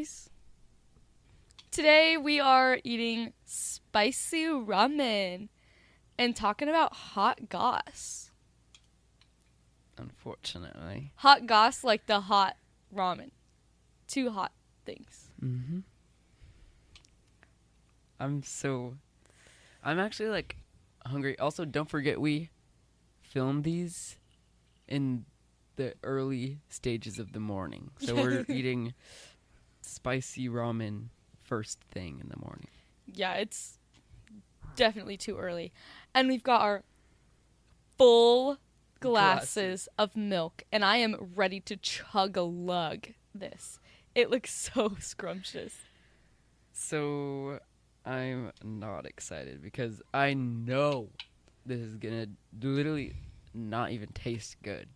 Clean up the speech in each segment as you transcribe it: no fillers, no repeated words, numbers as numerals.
guys. Today we are eating spicy ramen and talking about hot goss. Unfortunately. Hot goss like the hot ramen. Two hot things. Mm-hmm. I'm actually like hungry. Also, don't forget we filmed these in the early stages of the morning. So we're eating spicy ramen first thing in the morning. Yeah, it's definitely too early. And we've got our full glasses of milk, and I am ready to chug-a-lug this. It looks so scrumptious. So I'm not excited because I know this is gonna literally not even taste good.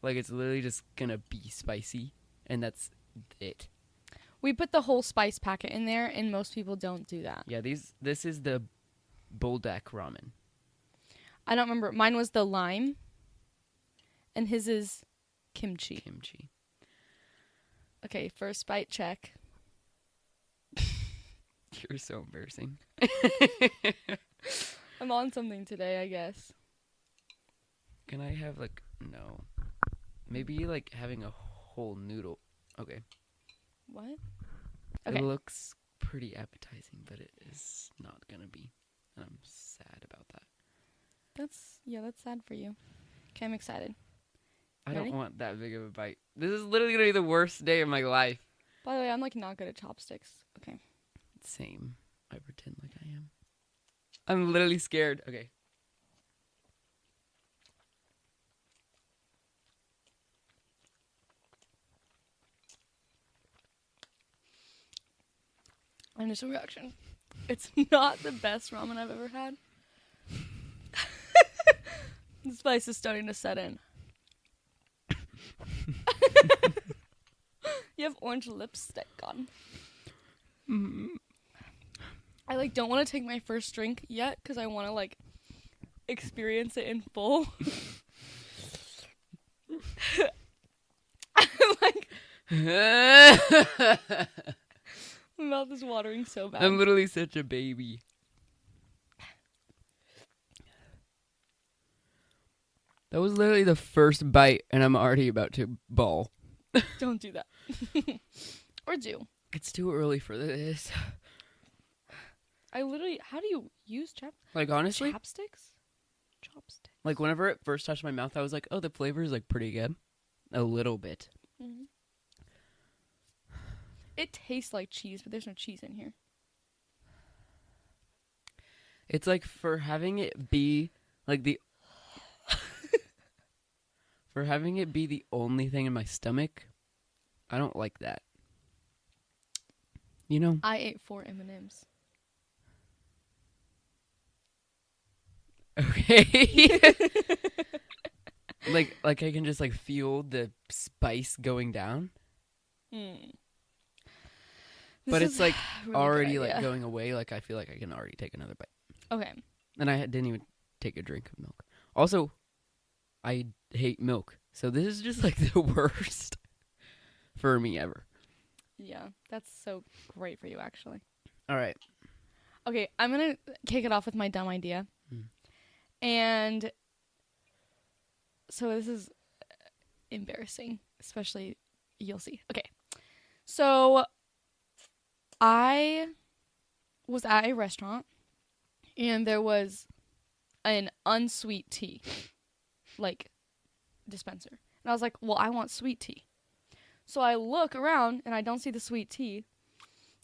Like, it's literally just gonna be spicy, and that's it. We put the whole spice packet in there, and most people don't do that. Yeah, this is the Buldak ramen. I don't remember. Mine was the lime, and his is kimchi. Okay, first bite check. You're so embarrassing. I'm on something today, I guess. Can I have, like, no. Maybe, like, having a whole noodle. Okay. What? Okay. It looks pretty appetizing, but it is not gonna be. And I'm sad about that. That's sad for you. Okay, I'm excited. I Ready? don't want that big of a bite. This is literally gonna be the worst day of my life. By the way, I'm like not good at chopsticks. Okay. Same. I pretend like I am. I'm literally scared. Okay. Initial reaction. It's not the best ramen I've ever had. The spice is starting to set in. You have orange lipstick on. Mm-hmm. I don't want to take my first drink yet because I want to experience it in full. My mouth is watering so bad. I'm literally such a baby. That was literally the first bite, and I'm already about to bawl. Don't do that. Or do. It's too early for this. How do you use Like, honestly, chopsticks? Chopsticks. like, whenever it first touched my mouth, I was like, oh, the flavor is, like, pretty good. A little bit. Mm-hmm. It tastes like cheese, but there's no cheese in here. It's like for having it be like for having it be the only thing in my stomach, I don't like that. You know? I ate 4 M&Ms. Okay. like I can just feel the spice going down. Mm. But it's really already going. going away. Like, I feel like I can already take another bite. Okay. And I didn't even take a drink of milk. Also, I hate milk. So this is just the worst for me ever. Yeah, that's so great for you, actually. All right. Okay, I'm going to kick it off with my dumb idea. And so this is embarrassing, especially you'll see. Okay. So I was at a restaurant and there was an unsweet tea, dispenser. And I was like, well, I want sweet tea. So I look around and I don't see the sweet tea.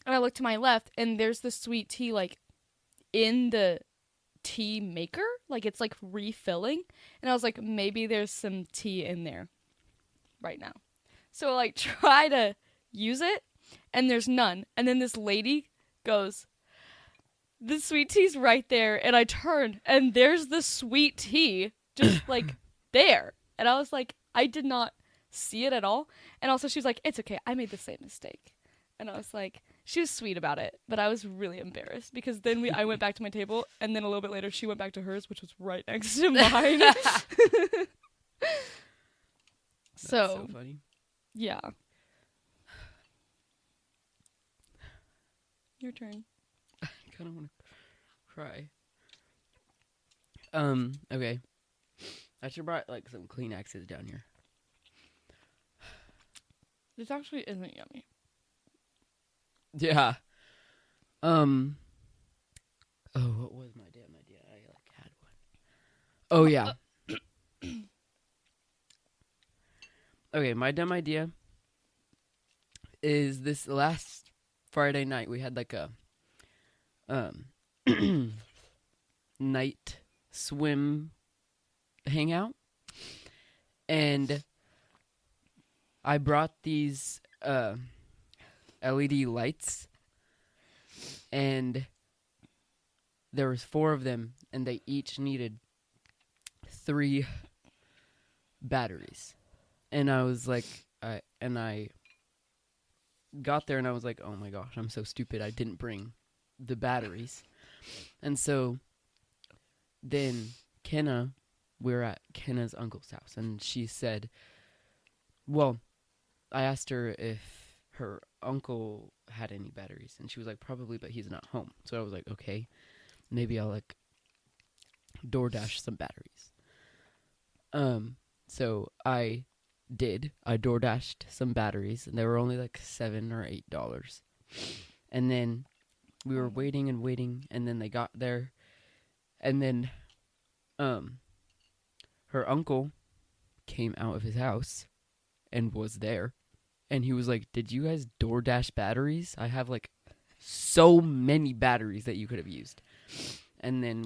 And I look to my left and there's the sweet tea, in the tea maker. It's, refilling. And I was like, maybe there's some tea in there right now. So I, try to use it. And there's none. And then this lady goes, the sweet tea's right there. And I turned, and there's the sweet tea just, there. And I was like, I did not see it at all. And also she was like, it's okay, I made the same mistake. And I was like, she was sweet about it. But I was really embarrassed because then I went back to my table. And then a little bit later, she went back to hers, which was right next to mine. So funny. Yeah. Your turn. I kind of want to cry. Okay. I should brought like some Kleenexes down here. This actually isn't yummy. Yeah. Oh, what was my damn idea? I like had one. Oh yeah. Okay, my dumb idea is this last Friday night we had like a night swim hangout, and I brought these LED lights, and there was 4 of them, and they each needed 3 batteries. And I was like, I got there and I was like, oh my gosh, I'm so stupid. I didn't bring the batteries. And so then we're at Kenna's uncle's house, and she said, well, I asked her if her uncle had any batteries, and she was like, probably, but he's not home. So I was like, okay, maybe I'll like DoorDash some batteries. So I did. I DoorDashed some batteries, and they were only like $7 or $8. And then we were waiting and waiting, and then they got there, and then her uncle came out of his house and was there, and he was like, did you guys DoorDash batteries? I have like so many batteries that you could have used. And then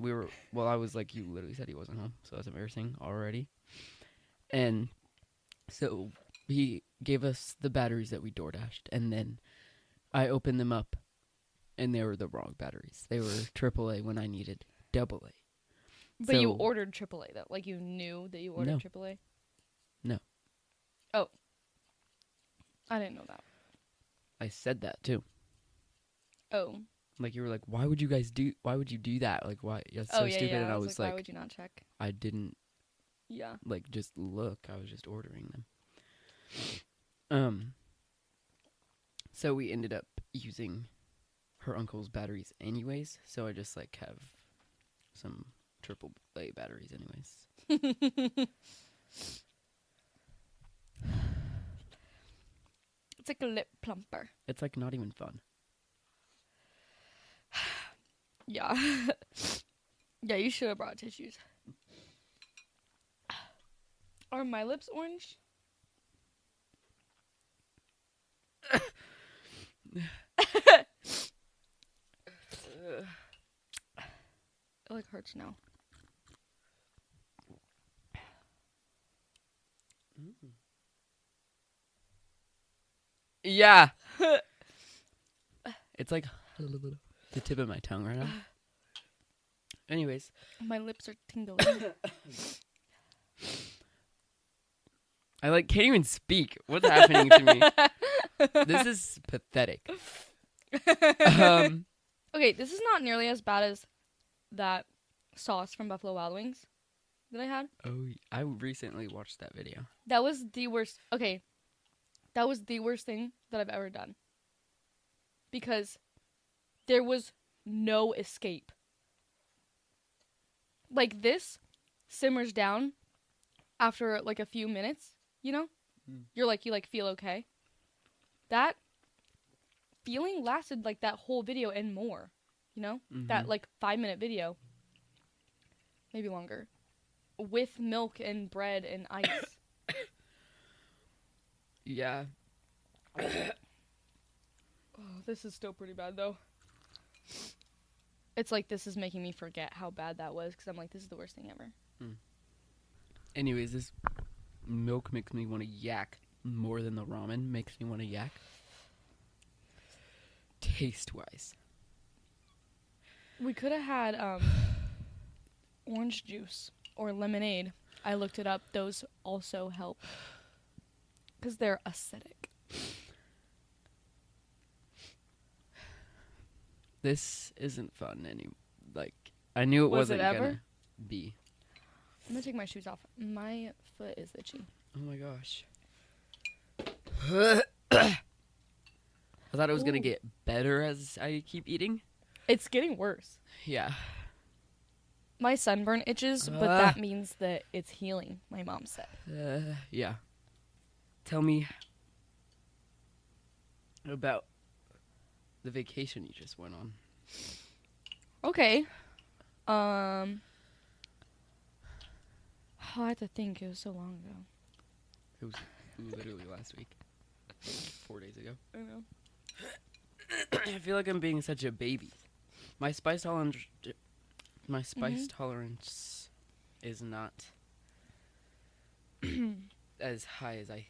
I was like, you literally said he wasn't home, so that's embarrassing already. And so he gave us the batteries that we DoorDashed, and then I opened them up, and they were the wrong batteries. They were AAA when I needed AA. But you ordered AAA, though? Like, you knew that you ordered AAA? No. Oh. I didn't know that. I said that, too. Oh. Like, you were like, why would you do that? Like, why? That's so stupid. Yeah. And I was like, why would you not check? I didn't, yeah, like, just look. I was just ordering them. So we ended up using her uncle's batteries anyways. So I just, like, have some AAA batteries anyways. It's like a lip plumper. It's, like, not even fun. Yeah. Yeah, you should have brought tissues. Are my lips orange? It like hurts now. Yeah. It's like the tip of my tongue right now. Anyways. My lips are tingling. I like can't even speak. What's happening to me? This is pathetic. Okay, this is not nearly as bad as that sauce from Buffalo Wild Wings that I had. Oh, I recently watched that video. That was the worst. Okay, that was the worst thing that I've ever done. Because there was no escape. Like, this simmers down after, like, a few minutes, you know? You feel okay. That feeling lasted, like, that whole video and more, you know? Mm-hmm. That, like, 5-minute video. Maybe longer. With milk and bread and ice. Yeah. Oh, this is still pretty bad, though. It's like this is making me forget how bad that was, because I'm like, this is the worst thing ever. Anyways, this milk makes me want to yak more than the ramen makes me want to yak. Taste-wise. We could have had orange juice or lemonade. I looked it up. Those also help. Because they're acidic. This isn't fun anymore. Like, I knew it wasn't gonna be. I'm gonna take my shoes off. My foot is itchy. Oh my gosh. I thought it was gonna get better as I keep eating. It's getting worse. Yeah. My sunburn itches, but that means that it's healing, my mom said. Yeah. Tell me about the vacation you just went on. Okay. I had to think. It was so long ago. It was literally last week. 4 days ago. I know. I feel like I'm being such a baby. My spice tolerance is not as high as I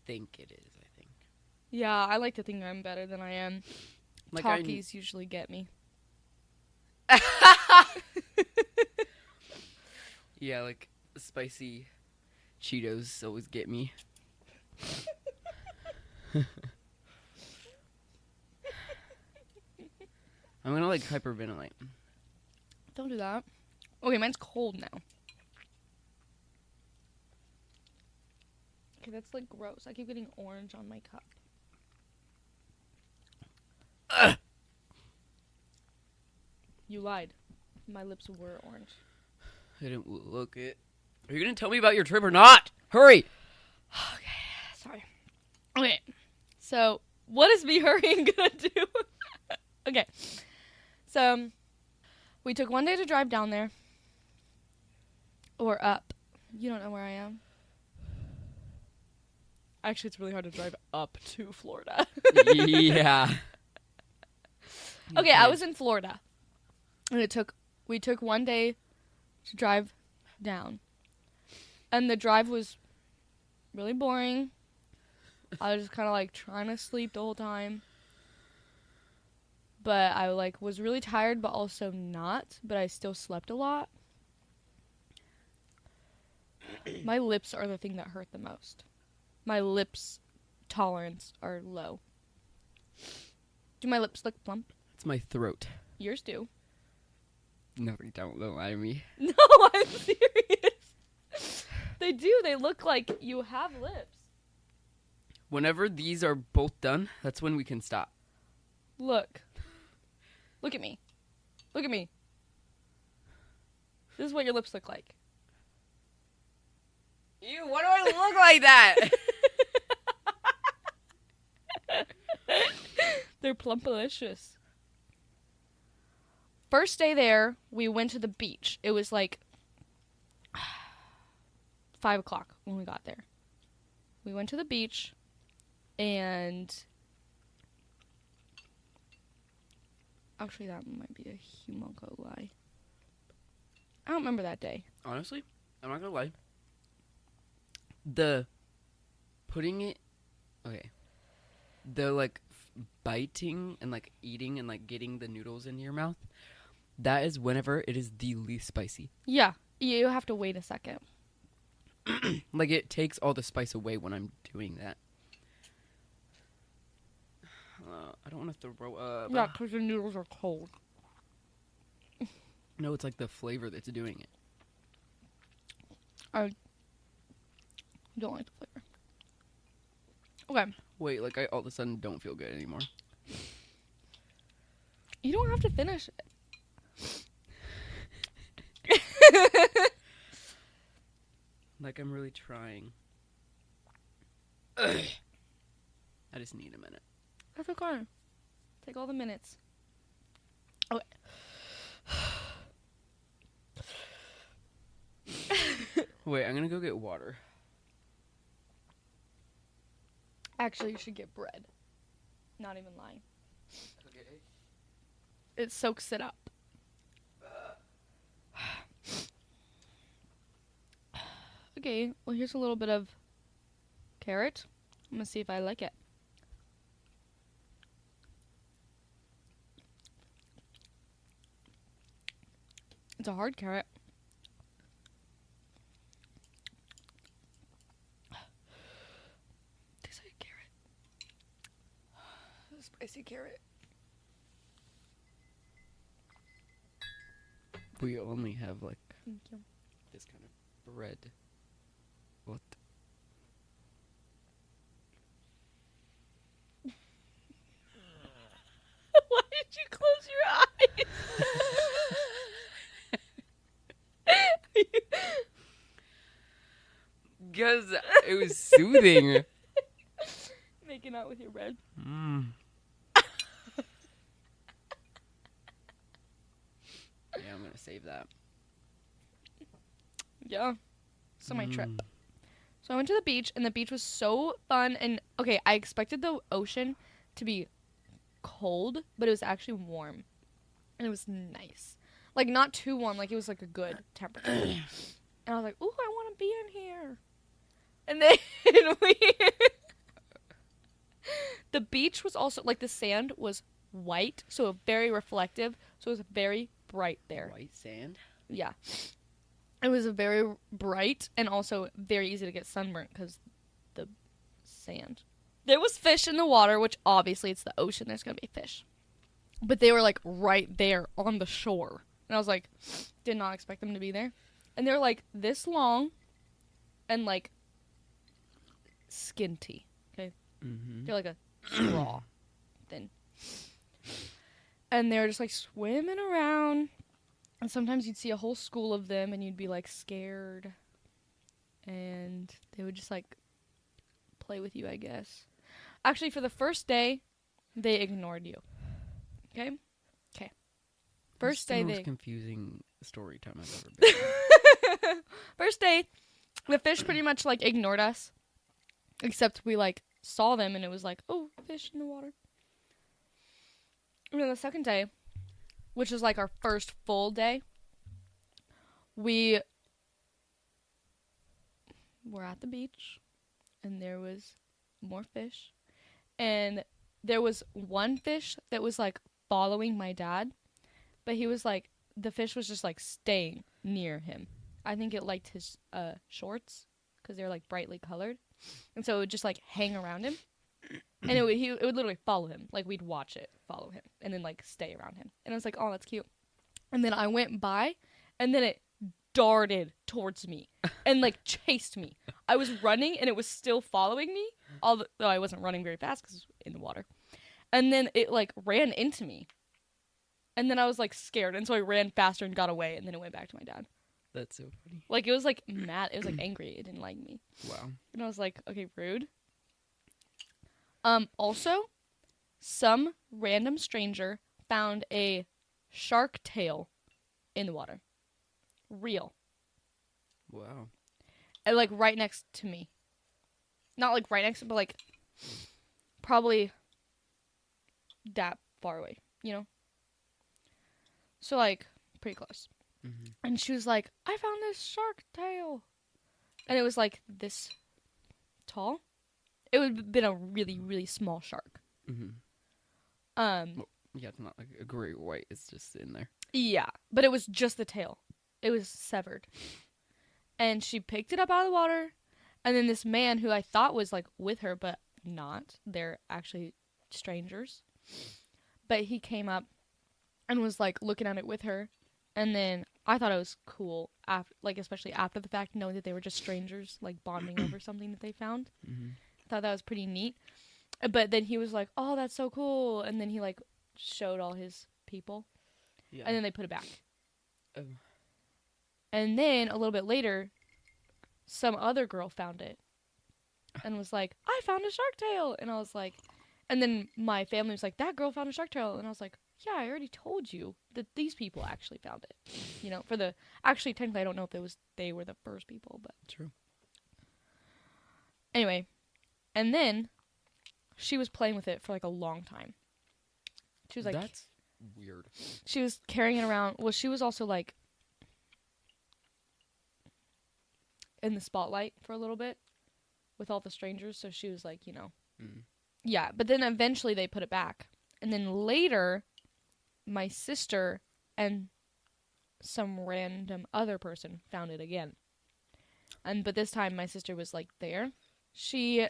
think it is, I think. Yeah, I like to think I'm better than I am. Like Talkies usually get me. Yeah, like spicy Cheetos always get me. I'm gonna like hyperventilate. Don't do that. Okay, mine's cold now. Okay, that's like gross. I keep getting orange on my cup. You lied. My lips were orange. I didn't look it. Are you gonna tell me about your trip or not? Hurry! Okay, sorry. Okay, so what is me hurrying gonna do? Okay, so we took one day to drive down there. Or up. You don't know where I am. Actually, it's really hard to drive up to Florida. Yeah. Okay, I was in Florida. And we took one day to drive down. And the drive was really boring. I was just kind of like trying to sleep the whole time. But I like was really tired but also not, but I still slept a lot. My lips are the thing that hurt the most. My lips tolerance are low. Do my lips look plump? It's my throat. Yours do. No, they don't lie to me. No, I'm serious. They do. They look like you have lips. Whenever these are both done, that's when we can stop. Look. Look at me. Look at me. This is what your lips look like. Ew, why do I look like that? They're plumpalicious. First day there, we went to the beach. It was like 5 o'clock when we got there. We went to the beach, and actually that might be a humongous lie. I don't remember that day. Honestly, I'm not gonna lie. The putting it, okay. The like biting and like eating and like getting the noodles in your mouth. That is whenever it is the least spicy. Yeah, you have to wait a second. Like, it takes all the spice away when I'm doing that. I don't want to throw up. Yeah, because the noodles are cold. No, it's like the flavor that's doing it. I don't like the flavor. Okay. Wait, like I all of a sudden don't feel good anymore. You don't have to finish it. Like, I'm really trying. Ugh. I just need a minute. That's okay. Take all the minutes. Okay. Wait, I'm gonna go get water. Actually, you should get bread. Not even lying. Okay. It soaks it up. Okay, well, here's a little bit of carrot. I'm gonna see if I like it. It's a hard carrot. Tastes like a carrot. A spicy carrot. We only have like Thank you. this kind of bread. What? soothing. Making out with your bread. Mm. Yeah, I'm gonna save that. Yeah. So my trip. Mm. So I went to the beach, and the beach was so fun. And okay, I expected the ocean to be cold, but it was actually warm, and it was nice. Like not too warm, like it was like a good temperature. And I was like, "Ooh, I want to be in here." And then we, the beach was also like the sand was white, so very reflective. So it was very bright there. White sand. Yeah. It was very bright and also very easy to get sunburnt because the sand. There was fish in the water, which obviously it's the ocean. There's going to be fish. But they were like right there on the shore. And I was like, did not expect them to be there. And they're like this long and like skinty. Okay. Mm-hmm. They're like a straw thin. And they're just like swimming around. And sometimes you'd see a whole school of them and you'd be like scared. And they would just like play with you, I guess. Actually, for the first day, they ignored you. Okay? Okay. First day, the most they... confusing story time I've ever been. First day, the fish pretty much like ignored us. Except we like saw them and it was like, oh, fish in the water. And then the second day, which was like our first full day, we were at the beach and there was more fish. And there was one fish that was like following my dad, but he was like, the fish was just like staying near him. I think it liked his shorts because they're like brightly colored. And so it would just like hang around him. And it would literally follow him. Like we'd watch it follow him and then like stay around him. And I was like, oh, that's cute. And then I went by and then it darted towards me and like chased me. I was running and it was still following me, although I wasn't running very fast because it was in the water. And then it like ran into me. And then I was like scared. And so I ran faster and got away. And then it went back to my dad. That's so funny. Like it was like mad. It was like angry. It didn't like me. Wow. And I was like, okay, rude. Also, some random stranger found a shark tail in the water. Real. Wow. And like right next to me. Not like right next to, but like probably that far away, you know? So like pretty close. Mm-hmm. And she was like, I found this shark tail. And it was like this tall. It would have been a really, really small shark. Mm-hmm. Well, yeah, it's not like a great white. It's just in there. Yeah, but it was just the tail. It was severed. And she picked it up out of the water. And then this man who I thought was like with her, but not. They're actually strangers. But he came up and was like looking at it with her. And then I thought it was cool, especially after the fact, knowing that they were just strangers, like bonding over something that they found. Mm-hmm. I thought that was pretty neat. But then he was like, oh, that's so cool. And then he like showed all his people. Yeah. And then they put it back. Oh. And then a little bit later, some other girl found it and was like, I found a shark tail. And I was like, and then my family was like, that girl found a shark tail. And I was like, yeah, I already told you that these people actually found it. You know, actually, technically, I don't know if they were the first people, but. True. Anyway, and then she was playing with it for like a long time. She was like, that's weird. She was carrying it around. Well, she was also like in the spotlight for a little bit with all the strangers. So she was like, you know, yeah. But then eventually they put it back. And then later, my sister and some random other person found it again. But this time my sister was like there. She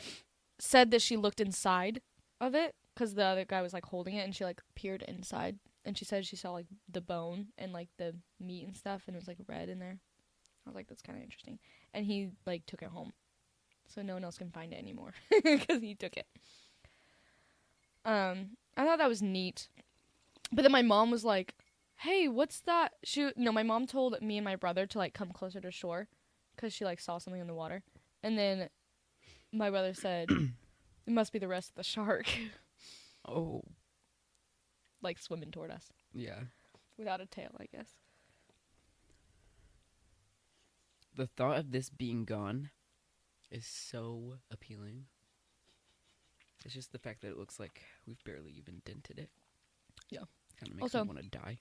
said that she looked inside of it because the other guy was like holding it, and she like peered inside. And she said she saw like the bone and like the meat and stuff, and it was like red in there. I was like, that's kind of interesting. And he like took it home, so no one else can find it anymore because he took it. I thought that was neat. But then my mom was like, hey, what's that? My mom told me and my brother to like come closer to shore because she like saw something in the water. And then my brother said it must be the rest of the shark, Oh. like swimming toward us Yeah. without a tail, I guess. The thought of this being gone is so appealing. It's just the fact that it looks like we've barely even dented it. Yeah. Kind of makes Also, me want to die.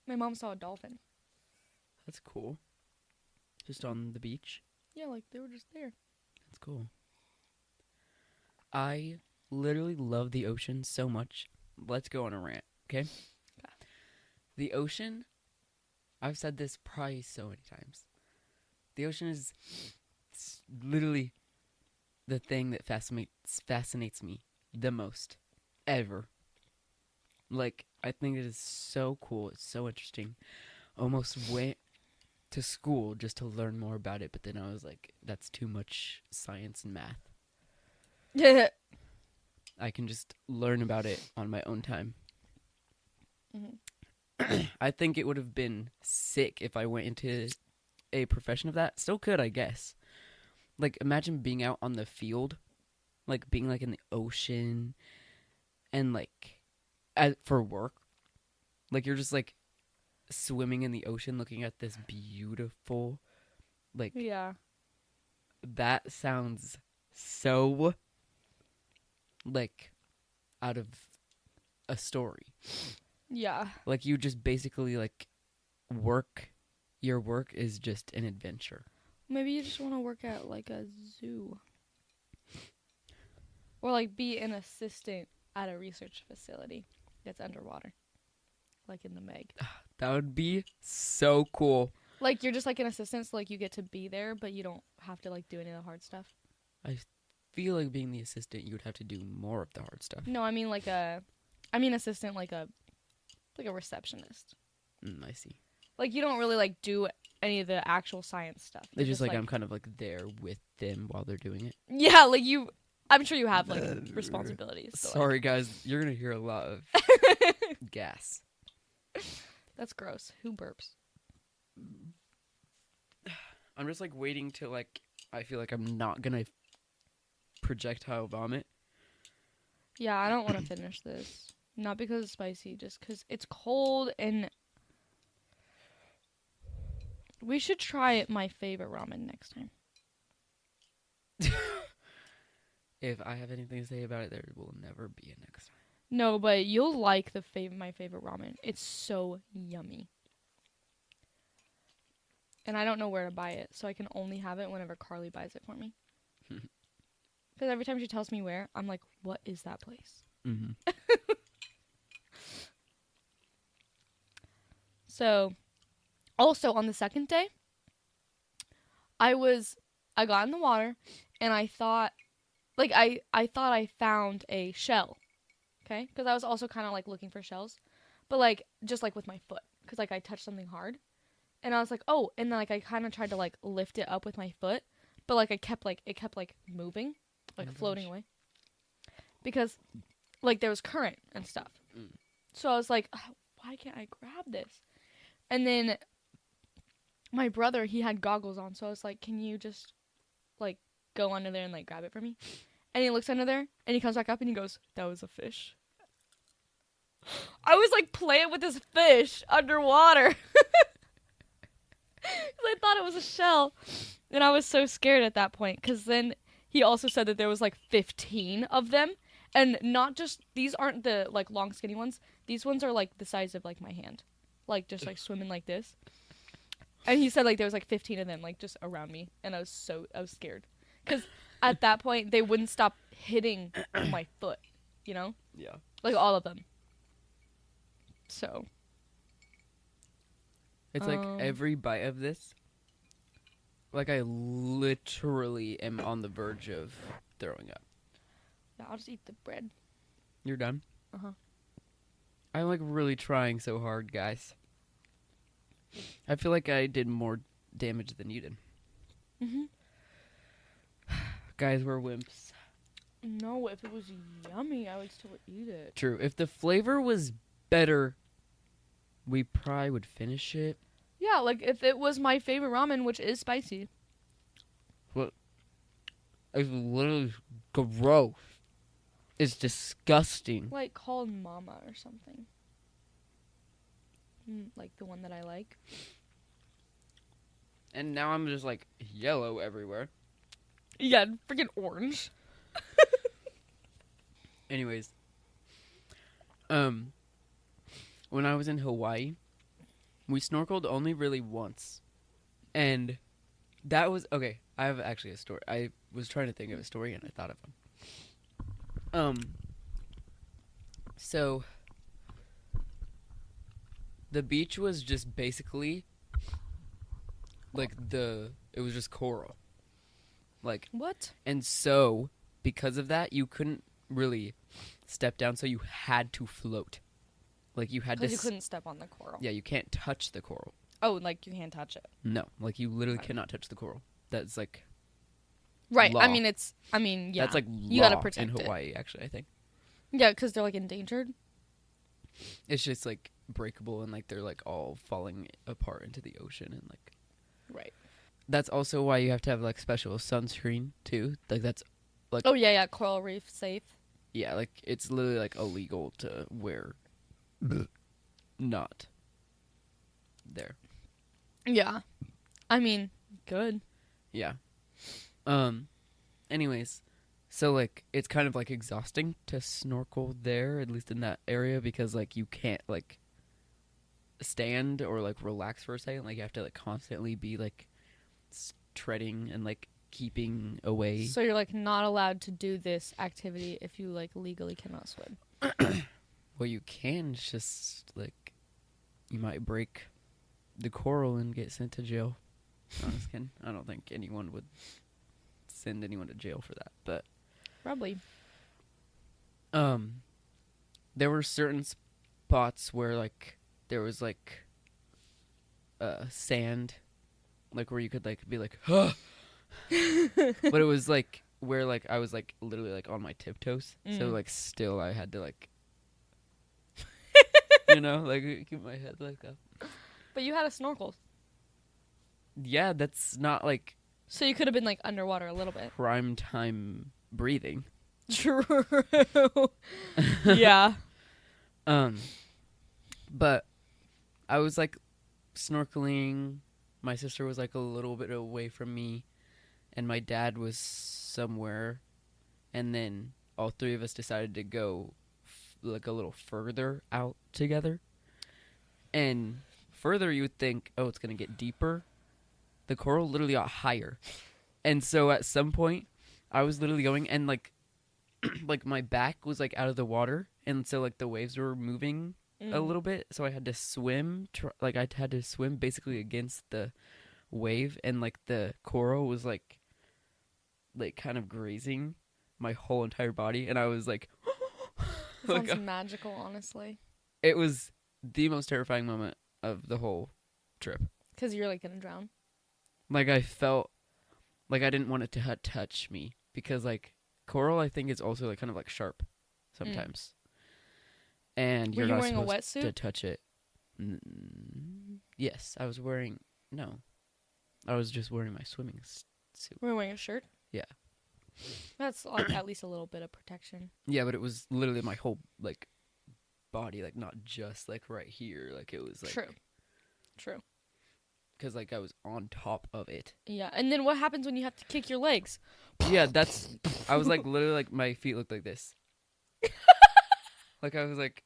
My mom saw a dolphin. That's cool. Just on the beach. Yeah, like they were just there. That's cool. I literally love the ocean so much. Let's go on a rant, okay? The ocean, I've said this probably so many times. The ocean is literally the thing that fascinates me the most ever. Like, I think it is so cool. It's so interesting. Almost went to school just to learn more about it, but then I was like, that's too much science and math. Yeah. I can just learn about it on my own time. Mm-hmm. I think it would have been sick if I went into a profession of that. Still could, I guess. Like, imagine being out on the field, like being like in the ocean, and like for work, like you're just like swimming in the ocean, looking at this beautiful, like Yeah. that sounds so like out of a story. Yeah. Like you just basically like work. Your work is just an adventure. Maybe you just want to work at like a zoo. Or like be an assistant at a research facility that's underwater. Like in the Meg. That would be so cool. Like you're just like an assistant, so like you get to be there, but you don't have to like do any of the hard stuff. I feel like being the assistant, you would have to do more of the hard stuff. No, I mean assistant like a receptionist. I see. Like you don't really like do any of the actual science stuff. It's just like I'm kind of like there with them while they're doing it. Yeah, like I'm sure you have like responsibilities. So, Sorry guys, you're gonna hear a lot of gas. That's gross. Who burps? I'm just like waiting to like I feel like I'm not gonna projectile vomit. Yeah, I don't want to finish this. Not because it's spicy, just because it's cold and we should try my favorite ramen next time. If I have anything to say about it, there will never be a next time. No, but you'll like my favorite ramen. It's so yummy. And I don't know where to buy it, so I can only have it whenever Carly buys it for me. Because every time she tells me where, I'm like, what is that place? Mm-hmm. So, also on the second day, I got in the water, and I thought, like, I thought I found a shell, okay? Because I was also kind of, like, looking for shells, but, like, just, like, with my foot, because, like, I touched something hard, and I was like, oh, and then, like, I kind of tried to, like, lift it up with my foot, but, like, it kept, like, moving, like, floating away, because, like, there was current and stuff, so I was like, oh, why can't I grab this? And then my brother, he had goggles on, so I was like, can you just, like, go under there and, like, grab it for me? And he looks under there, and he comes back up, and he goes, that was a fish. I was, like, playing with this fish underwater. Because I thought it was a shell. And I was so scared at that point, because then he also said that there was, like, 15 of them. And not just, these aren't the, like, long, skinny ones. These ones are, like, the size of, like, my hand. Like, just, like, swimming like this. And he said, like, there was, like, 15 of them, like, just around me. And I was scared. Because at that point, they wouldn't stop hitting my foot, you know? Yeah. Like, all of them. So. It's like every bite of this, like, I literally am on the verge of throwing up. Yeah, I'll just eat the bread. You're done? Uh-huh. I'm, like, really trying so hard, guys. I feel like I did more damage than you did. Mm-hmm. Guys, we're wimps. No, if it was yummy, I would still eat it. True. If the flavor was better, we probably would finish it. Yeah, like, if it was my favorite ramen, which is spicy. Well, It's literally gross. It's disgusting. Like called Mama or something. Like the one that I like. And now I'm just like yellow everywhere. Yeah, freaking orange. Anyways, when I was in Hawaii, we snorkeled only really once. And that was okay. I have actually a story. I was trying to think of a story and I thought of one. So the beach was just basically like it was just coral. Like What? and so because of that you couldn't really step down, so you had to float. Like you had to Because you couldn't step on the coral. Yeah, you can't touch the coral. Oh, like you can't touch it. No, like you literally cannot touch the coral. That's like right. law. I mean, yeah. That's like you gotta law protect in it. Hawaii, actually, I think. Yeah, because they're like endangered. It's just like breakable and like they're like all falling apart into the ocean and like. Right. That's also why you have to have like special sunscreen too. Like that's like. Oh yeah, coral reef safe. Yeah, like it's literally like illegal to wear. Not. There. Yeah. I mean, good. Yeah. Anyways, so like it's kind of like exhausting to snorkel there, at least in that area, because like you can't like stand or like relax for a second. Like you have to like constantly be like treading and like keeping away. So you're like not allowed to do this activity if you like legally cannot swim. Well, you can, it's just like you might break the coral and get sent to jail. I'm just kidding. I don't think anyone would send anyone to jail for that, but Probably. there were certain spots where like there was like sand, like where you could like be like, huh. But it was like where like I was like literally like on my tiptoes, so like still I had to like, you know, like keep my head like up. But you had a snorkel. Yeah, that's not like So you could have been like underwater a little bit. prime time breathing. True. Yeah. But I was like snorkeling. My sister was like a little bit away from me, and my dad was somewhere. And then all three of us decided to go like a little further out together. And further, you would think, oh, it's gonna get deeper. The coral literally got higher, and so at some point, I was literally going and like. Like my back was like out of the water, and so like the waves were moving a little bit, so I had to swim I had to swim basically against the wave, and like the coral was like kind of grazing my whole entire body, and I was like Sounds magical, honestly. It was the most terrifying moment of the whole trip, because you're like gonna drown. like I felt like I didn't want it to touch me, because like coral, I think, is also like kind of like sharp sometimes. And Were you're you not wearing a supposed to wetsuit? touch it. Yes, I was wearing. No, I was just wearing my swimming suit. Were you wearing a shirt? Yeah. That's like at least a little bit of protection. Yeah, but it was literally my whole like body, like not just like right here. Like it was like True. Because like I was on top of it. Yeah, and then what happens when you have to kick your legs? Yeah, I was like literally like my feet looked like this. Like I was like,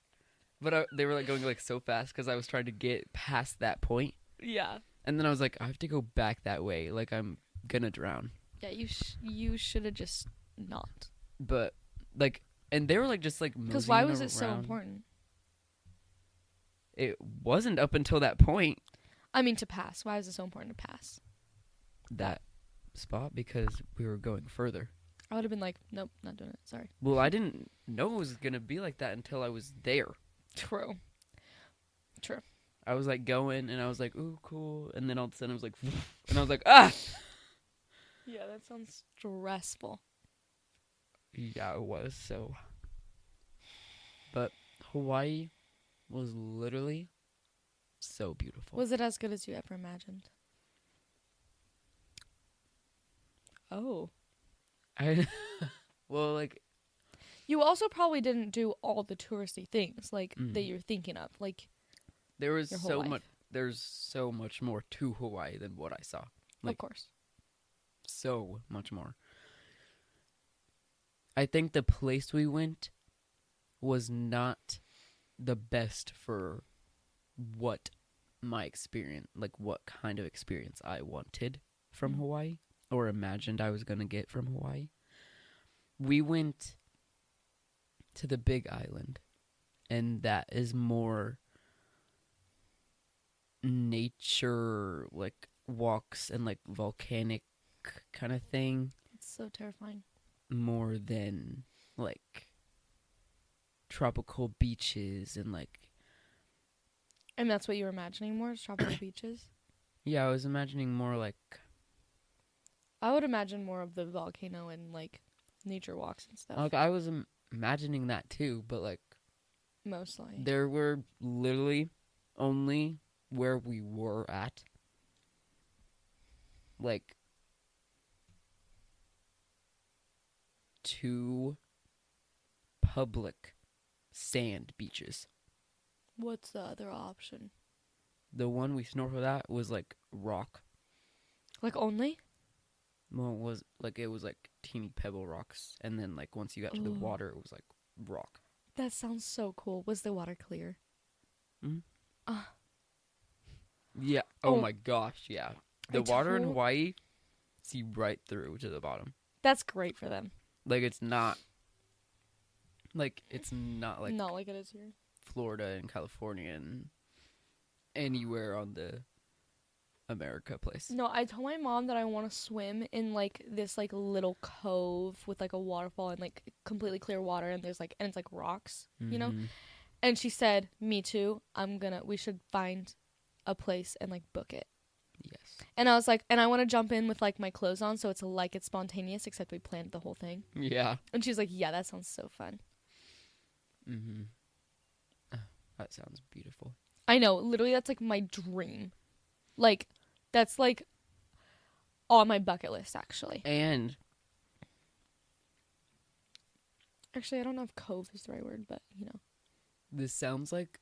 but they were like going like so fast because I was trying to get past that point. Yeah. And then I was like, I have to go back that way. Like I'm gonna drown. Yeah, you should have just not. But like, and they were like just like because why was it so important? It wasn't up until that point. I mean, to pass. Why is it so important to pass that spot? Because we were going further. I would have been like, nope, not doing it. Sorry. Well, I didn't know it was gonna be like that until I was there. True. I was like going, and I was like, ooh, cool. And then all of a sudden I was like, and I was like, ah! Yeah, that sounds stressful. Yeah, it was, so. But Hawaii was literally so beautiful. Was it as good as you ever imagined? Oh. I well, like You also probably didn't do all the touristy things like mm, that you're thinking of, like there was your whole so life. much. There's so much more to Hawaii than what I saw. Of Like course. so much more. I think the place we went was not the best for what my experience, like what kind of experience I wanted from Hawaii or imagined I was going to get from Hawaii. We went to the Big Island, and that is more nature, like walks and like volcanic kind of thing, It's so terrifying. more than like tropical beaches and like. And that's what you were imagining more, is tropical beaches? Yeah, I was imagining more like. I would imagine more of the volcano and, like, nature walks and stuff. Like I was imagining that too, but like Mostly. there were literally only where we were at, like 2 public sand beaches. What's the other option? The one we snorkeled at was like rock. Like, only? Well, it was like teeny pebble rocks, and then like once you got to the Ooh. water, it was like rock. That sounds so cool. Was the water clear? Yeah. Oh Oh. my gosh. Yeah. The water in Hawaii, see right through to the bottom. That's great for them. Like it's not like Not like it is here. Florida and California and anywhere on the America place. No, I told my mom that I want to swim in, like, this, like, little cove with, like, a waterfall and, like, completely clear water, and there's, like, and it's, like, rocks, you know? Mhm. And she said, me too, we should find a place and, like, book it. Yes. And I was like, and I want to jump in with, like, my clothes on, so it's like it's spontaneous, except we planned the whole thing. Yeah. And she's like, yeah, that sounds so fun. Mhm. That sounds beautiful. I know, literally, that's, like, my dream. Like, that's, like, on my bucket list, actually. And Actually, I don't know if cove is the right word, but, you know. this sounds like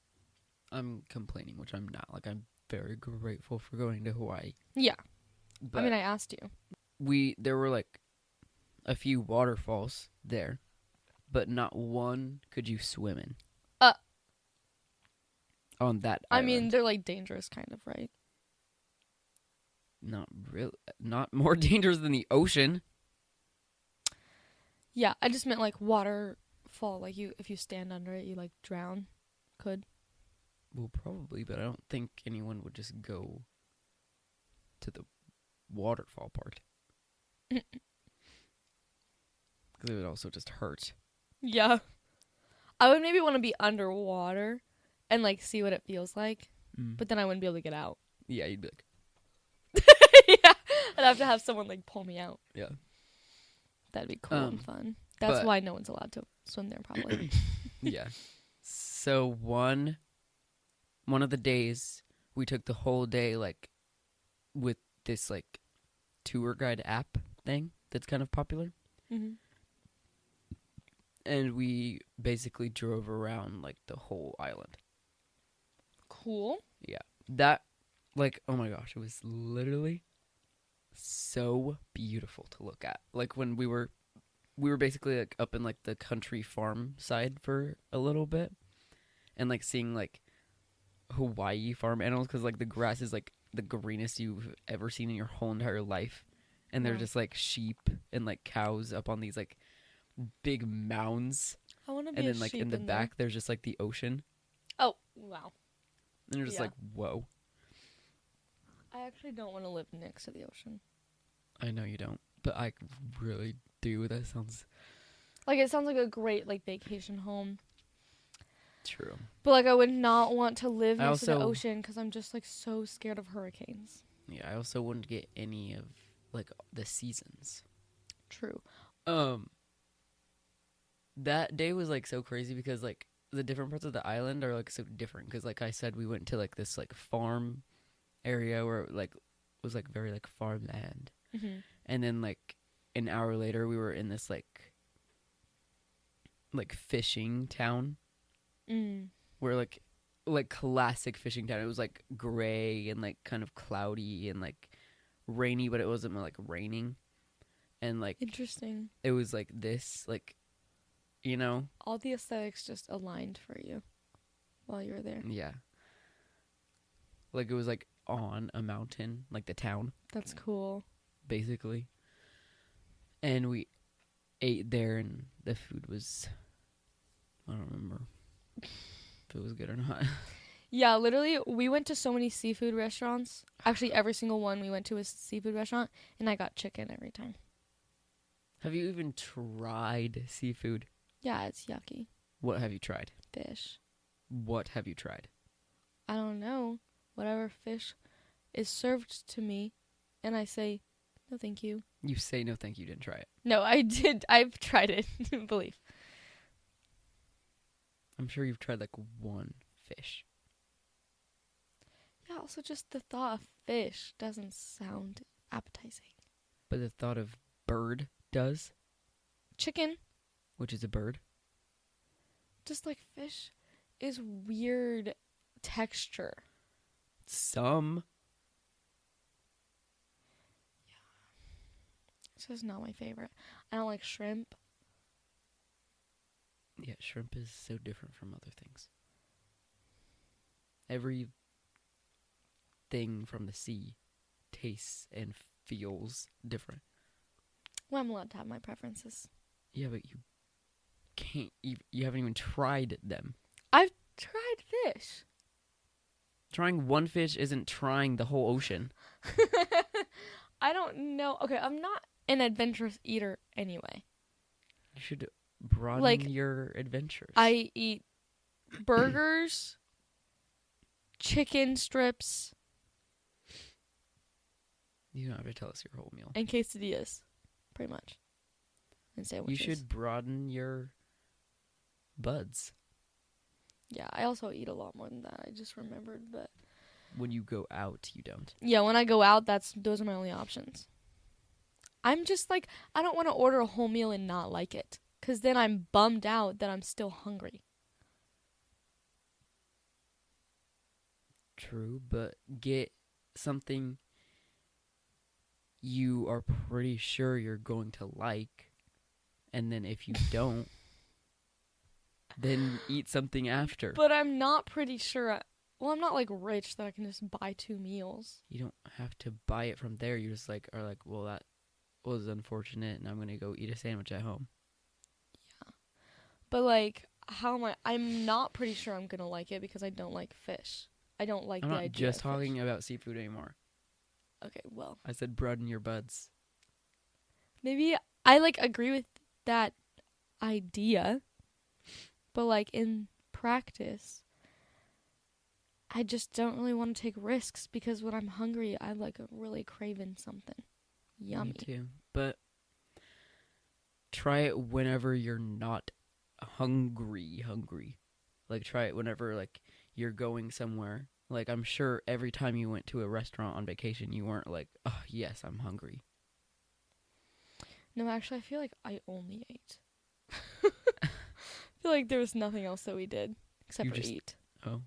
I'm complaining, which I'm not. Like I'm very grateful for going to Hawaii. Yeah. But I mean, I asked you. there were like a few waterfalls there, but not one could you swim in. On that I island. mean, they're, like, dangerous, kind of, right? Not really. Not more dangerous than the ocean. Yeah, I just meant, like, waterfall. Like, if you stand under it, you, like, drown. Could. Well, probably, but I don't think anyone would just go to the waterfall part. Because it would also just hurt. Yeah. I would maybe want to be underwater and, like, see what it feels like. But then I wouldn't be able to get out. Yeah, you'd be like... Yeah. I'd have to have someone, like, pull me out. Yeah. That'd be cool and fun. That's why no one's allowed to swim there, probably. Yeah. So one of the days, we took the whole day, like, with this, like, tour guide app thing that's kind of popular. Mm-hmm. And we basically drove around, like, the whole island. Cool. Yeah. That, like, oh my gosh, it was literally so beautiful to look at. Like, when we were basically, like, up in, like, the country farm side for a little bit. And, like, seeing, like, Hawaii farm animals, because, like, the grass is, like, the greenest you've ever seen in your whole entire life. And they're just, like, sheep and, like, cows up on these, like, big mounds. I want to be And a then, like, sheep in the back, there's just, like, the ocean. Oh, wow. And you're just like, whoa. I actually don't want to live next to the ocean. I know you don't, but I really do. That sounds... Like, it sounds like a great, like, vacation home. True. But, like, I would not want to live next to the also- ocean because I'm just, like, so scared of hurricanes. Yeah, I also wouldn't get any of, like, the seasons. True. That day was, like, so crazy because, like, the different parts of the island are, like, so different. Because, like I said, we went to, like, this, like, farm area where, like, was, like, very, like, farmland. Mm-hmm. And then, like, an hour later, we were in this like fishing town where like classic fishing town. It was like gray and like kind of cloudy and like rainy, but it wasn't like raining. And like Interesting. it was like this, like, you know, All the aesthetics just aligned for you while you were there. yeah. Like it was like on a mountain, like the town, That's cool. basically. And we ate there, and the food was, I don't remember if it was good or not. Yeah, literally, we went to so many seafood restaurants. Actually, every single one we went to was a seafood restaurant, and I got chicken every time. Have you even tried seafood? Yeah, it's yucky. What have you tried? Fish. What have you tried? I don't know. Whatever fish is served to me, and I say, no, thank you. You say no thank you, didn't try it. No, I did. I've tried it. Believe. I'm sure you've tried like one fish. Yeah, also just the thought of fish doesn't sound appetizing. But the thought of bird does, Chicken, which is a bird. just like fish, is weird texture. Some. It's just not my favorite. I don't like shrimp. Yeah, shrimp is so different from other things. Every thing from the sea tastes and feels different. Well, I'm allowed to have my preferences. Yeah, but you can't. You haven't even tried them. I've tried fish. Trying one fish isn't trying the whole ocean. I don't know. Okay, I'm not an adventurous eater anyway. You should broaden Like, your adventures. I eat burgers, chicken strips, You don't have to tell us your whole meal. and quesadillas, pretty much. And You sandwiches. should broaden your buds Yeah, I also eat a lot more than that. I just remembered, but when you go out. You don't. yeah, when I go out, those are my only options. I'm just like, I don't want to order a whole meal and not like it, cuz then I'm bummed out that I'm still hungry. True, but get something you are pretty sure you're going to like, and then if you don't, then eat something after. But I'm not pretty sure. I'm not like rich that I can just buy 2 meals. You don't have to buy it from there. You just like are like, well, that was unfortunate, and I'm gonna go eat a sandwich at home. But like, how am I? I'm not pretty sure I'm gonna like it because I don't like fish. I don't like I'm the not idea. just of fish. talking about seafood anymore. Okay, well, I said broaden your buds. maybe I like agree with that idea, but like in practice, I just don't really want to take risks because when I'm hungry, I'm like really craving something yummy. Me too. But try it whenever you're not hungry. Like try it whenever like you're going somewhere. Like I'm sure every time you went to a restaurant on vacation, you weren't like, oh yes, I'm hungry. No, actually, I feel like I only ate. I feel like there was nothing else that we did except You for just- eat. Oh.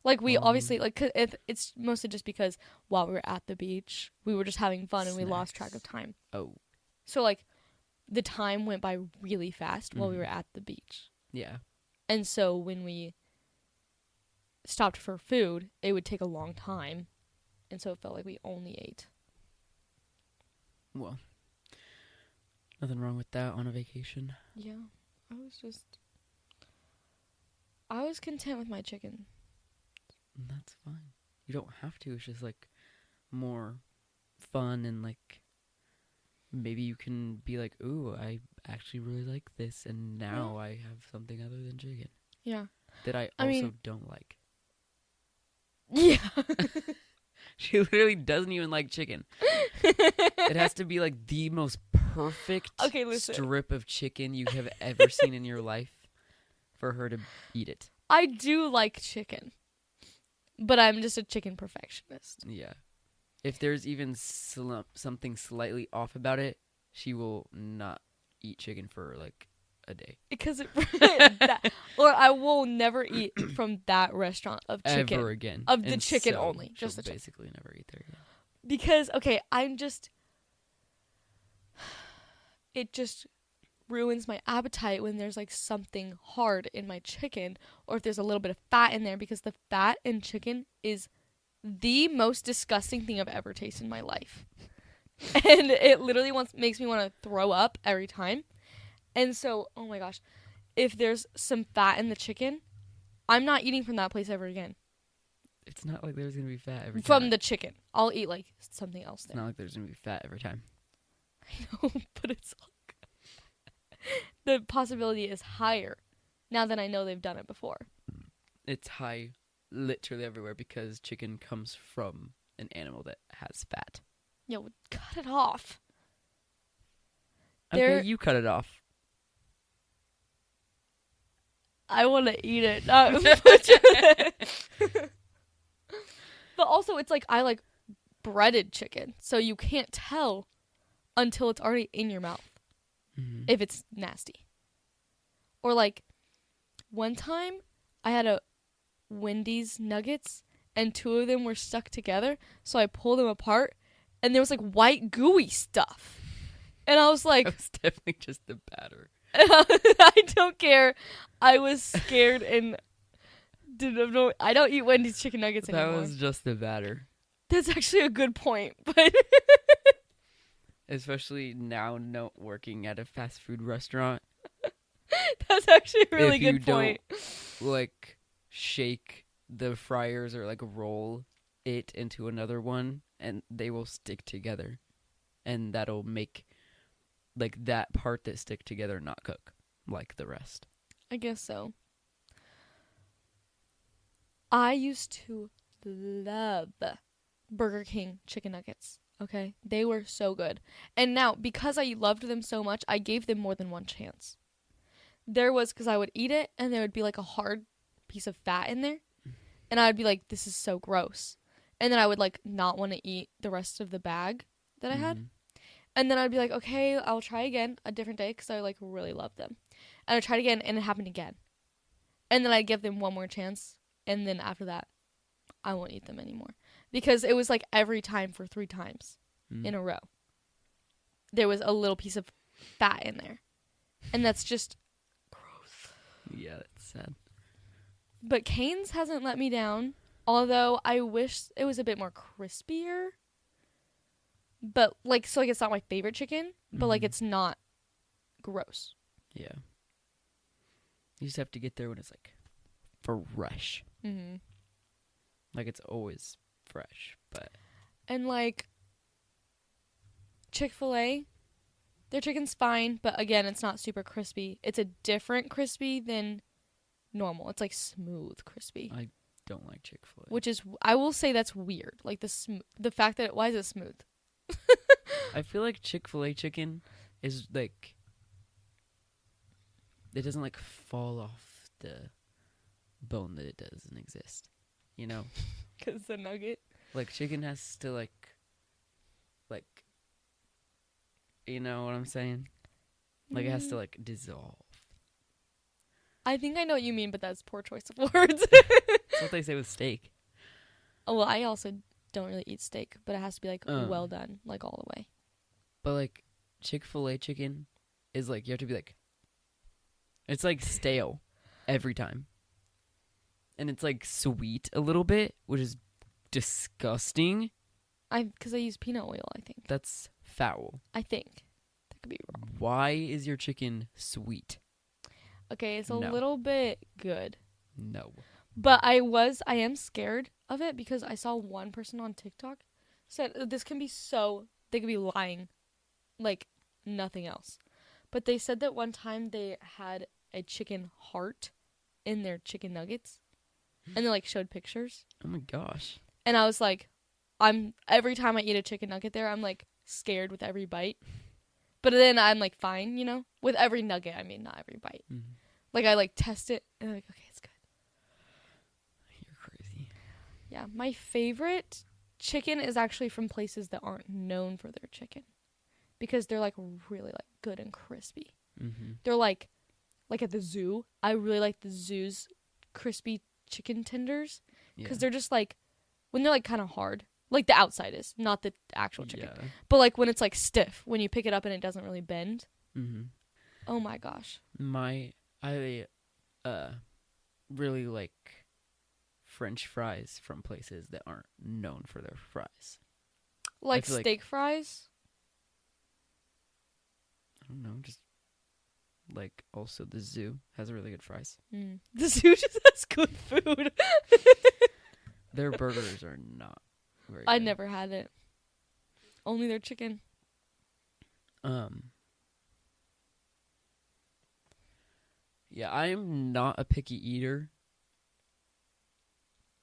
Like we obviously like 'cause it's mostly just because while we were at the beach, we were just having fun and we lost track of Snacks. time. Oh. So like the time went by really fast while we were Mhm. at the beach. Yeah. And so when we stopped for food, it would take a long time. And so it felt like we only ate. Well, nothing wrong with that on a vacation. Yeah. I was content with my chicken. That's fine. You don't have to. It's just like more fun and like maybe you can be like, ooh, I actually really like this, and now I have something other than chicken Yeah. that I I also mean- don't like. Yeah. She literally doesn't even like chicken. It has to be like the most perfect Okay, listen. strip of chicken you have ever seen in your life for her to eat it. I do like chicken. But I'm just a chicken perfectionist. Yeah. If there's even something slightly off about it, she will not eat chicken for like a day. Because or I will never eat from that restaurant of chicken. Ever again. Of the And chicken so only. Just she'll the chicken. basically never eat there again. Because, okay, it just ruins my appetite when there's like something hard in my chicken, or if there's a little bit of fat in there, because the fat in chicken is the most disgusting thing I've ever tasted in my life. And it literally makes me want to throw up every time. And so, oh my gosh, if there's some fat in the chicken, I'm not eating from that place ever again. It's not like there's going to be fat every time. From the chicken. I'll eat like something else there. It's not like there's going to be fat every time. I know, but it's like the possibility is higher now that I know they've done it before. It's high literally everywhere because chicken comes from an animal that has fat. Yeah, well, cut it off. Okay, you cut it off. I want to eat it. But also, it's like I like breaded chicken, so you can't tell until it's already in your mouth if it's nasty. Or like one time I had a Wendy's nuggets and two of them were stuck together, so I pulled them apart and there was like white gooey stuff. And I was like, it was definitely just the batter. I don't care. I was scared and I don't eat Wendy's chicken nuggets anymore. That was just the batter. That's actually a good point, but especially now working at a fast food restaurant. That's actually a really if good you point. Don't, like, shake the fryers or like roll it into another one, and they will stick together, and that'll make like that part that stick together not cook like the rest. I guess so. I used to love Burger King chicken nuggets. Okay, they were so good. And now, because I loved them so much, I gave them more than one chance. Because I would eat it, and there would be like a hard piece of fat in there. And I would be like, this is so gross. And then I would like not want to eat the rest of the bag that I had. And then I'd be like, okay, I'll try again a different day because I like really loved them. And I tried again, and it happened again. And then I'd give them one more chance. And then after that, I won't eat them anymore. Because it was like every time for 3 times in a row. There was a little piece of fat in there. And that's just gross. Yeah, that's sad. But Cane's hasn't let me down. Although I wish it was a bit more crispier. But like, so like it's not my favorite chicken. But like it's not gross. Yeah. You just have to get there when it's like fresh. Mm-hmm. Like it's always fresh, but and like Chick-fil-A, their chicken's fine, but again, it's not super crispy. It's a different crispy than normal. It's like smooth crispy. I don't like Chick-fil-A. Which is, I will say that's weird. Like the fact that why is it smooth? I feel like Chick-fil-A chicken is like, it doesn't like fall off the bone that it doesn't exist. You know? Because the nugget. Like chicken has to like, you know what I'm saying? Like it has to like dissolve. I think I know what you mean, but that's poor choice of words. That's what they say with steak. Oh, well, I also don't really eat steak, but it has to be like well done, like all the way. But like Chick-fil-A chicken is like, you have to be like, it's like stale every time. And it's like sweet a little bit, which is disgusting. Because I use peanut oil, I think. That's foul. I think. That could be wrong. Why is your chicken sweet? Okay, it's a little bit good. No. But I am scared of it because I saw one person on TikTok said this can be they could be lying like nothing else. But they said that one time they had a chicken heart in their chicken nuggets and they like showed pictures. Oh my gosh. And I was like, every time I eat a chicken nugget there, I'm like scared with every bite. But then I'm like fine, you know? With every nugget, I mean not every bite. Mm-hmm. Like I like test it and I'm like, okay, it's good. You're crazy. Yeah, my favorite chicken is actually from places that aren't known for their chicken. because they're like really like good and crispy. Mm-hmm. They're like at the zoo. I really like the zoo's crispy chicken tenders because they're just like when they're like kind of hard, like the outside is, not the actual chicken, but like when it's like stiff, when you pick it up and it doesn't really bend. Mm-hmm. Oh my gosh. I really like French fries from places that aren't known for their fries. Like steak fries? I don't know, just like also the zoo has really good fries. The zoo just has good food. Their burgers are not very I good. never had it. Only their chicken. Yeah, I am not a picky eater.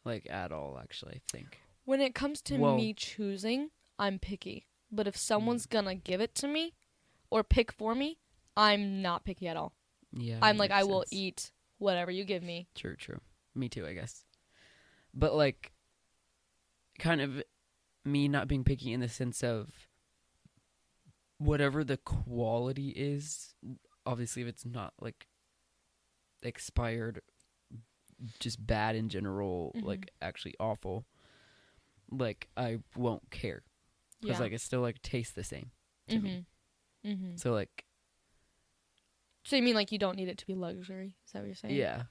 Like, at all, actually, I think. When it comes to me choosing, I'm picky. But if someone's gonna give it to me or pick for me, I'm not picky at all. Yeah. I'm like, I will eat whatever you give me. True. Me too, I guess. But, like, kind of me not being picky in the sense of whatever the quality is, obviously, if it's not, like, expired, just bad in general, like, actually awful, like, I won't care. Because, like, it still, like, tastes the same to me. So, like... So you mean, like, you don't need it to be luxury? Is that what you're saying? Yeah.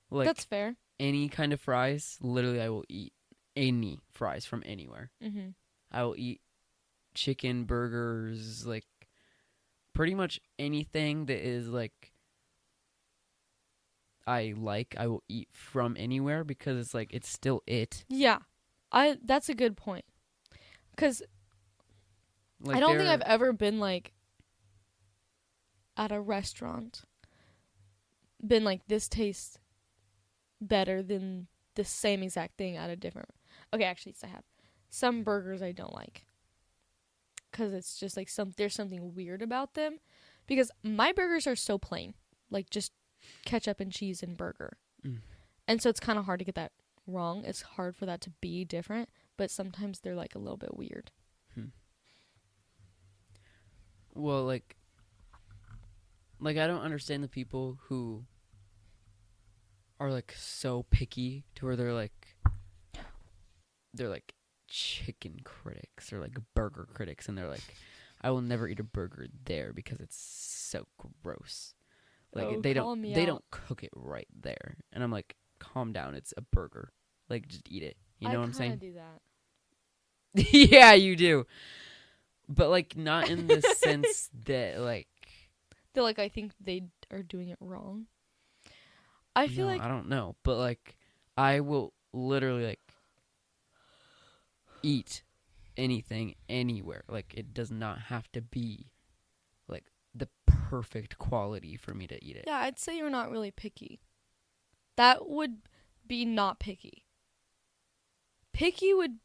Like, that's fair. Any kind of fries, literally I will eat any fries from anywhere. I will eat chicken, burgers, like, pretty much anything that is, like, I will eat from anywhere because it's, like, it's still it. Yeah. That's a good point. Because like I don't think I've ever been, like, at a restaurant, been like, this tastes better than the same exact thing at a different... Okay, actually, yes, I have. Some burgers I don't like. Because it's just, like, there's something weird about them. Because my burgers are so plain. Like, just ketchup and cheese and burger. And so it's kind of hard to get that wrong. It's hard for that to be different. But sometimes they're, like, a little bit weird. Well, like, I don't understand the people who are, like, so picky to where they're like chicken critics or, like, burger critics, and they're like, I will never eat a burger there because it's so gross. Like, they don't cook it right there. And I'm like, calm down, it's a burger. Like, just eat it. You know what I'm saying? I do that. Yeah, you do. But, like, not in the sense that, like... They're like, I think they are doing it wrong. I feel like... I don't know. But, like, I will literally, like, eat anything anywhere. Like, it does not have to be, like, the perfect quality for me to eat it. Yeah, I'd say you're not really picky. That would be not picky. Picky would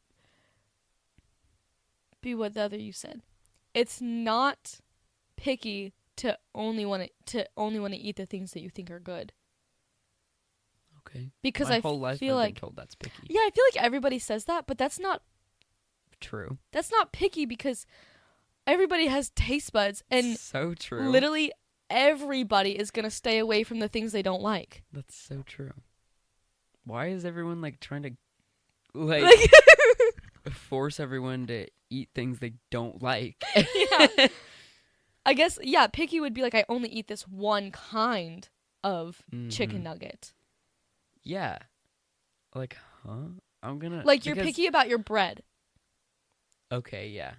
be what the other you said. It's not picky to only want to eat the things that you think are good. Okay. Because my whole life feel I've like been told that's picky. Yeah, I feel like everybody says that, but that's not true. That's not picky because everybody has taste buds, and so true. Literally everybody is gonna stay away from the things they don't like. That's so true. Why is everyone, like, trying to, like force everyone to eat things they don't like? Yeah. I guess, yeah, picky would be like, I only eat this one kind of chicken nugget. Yeah. Like, huh? I'm gonna... Like, you're picky about your bread. Okay, yeah.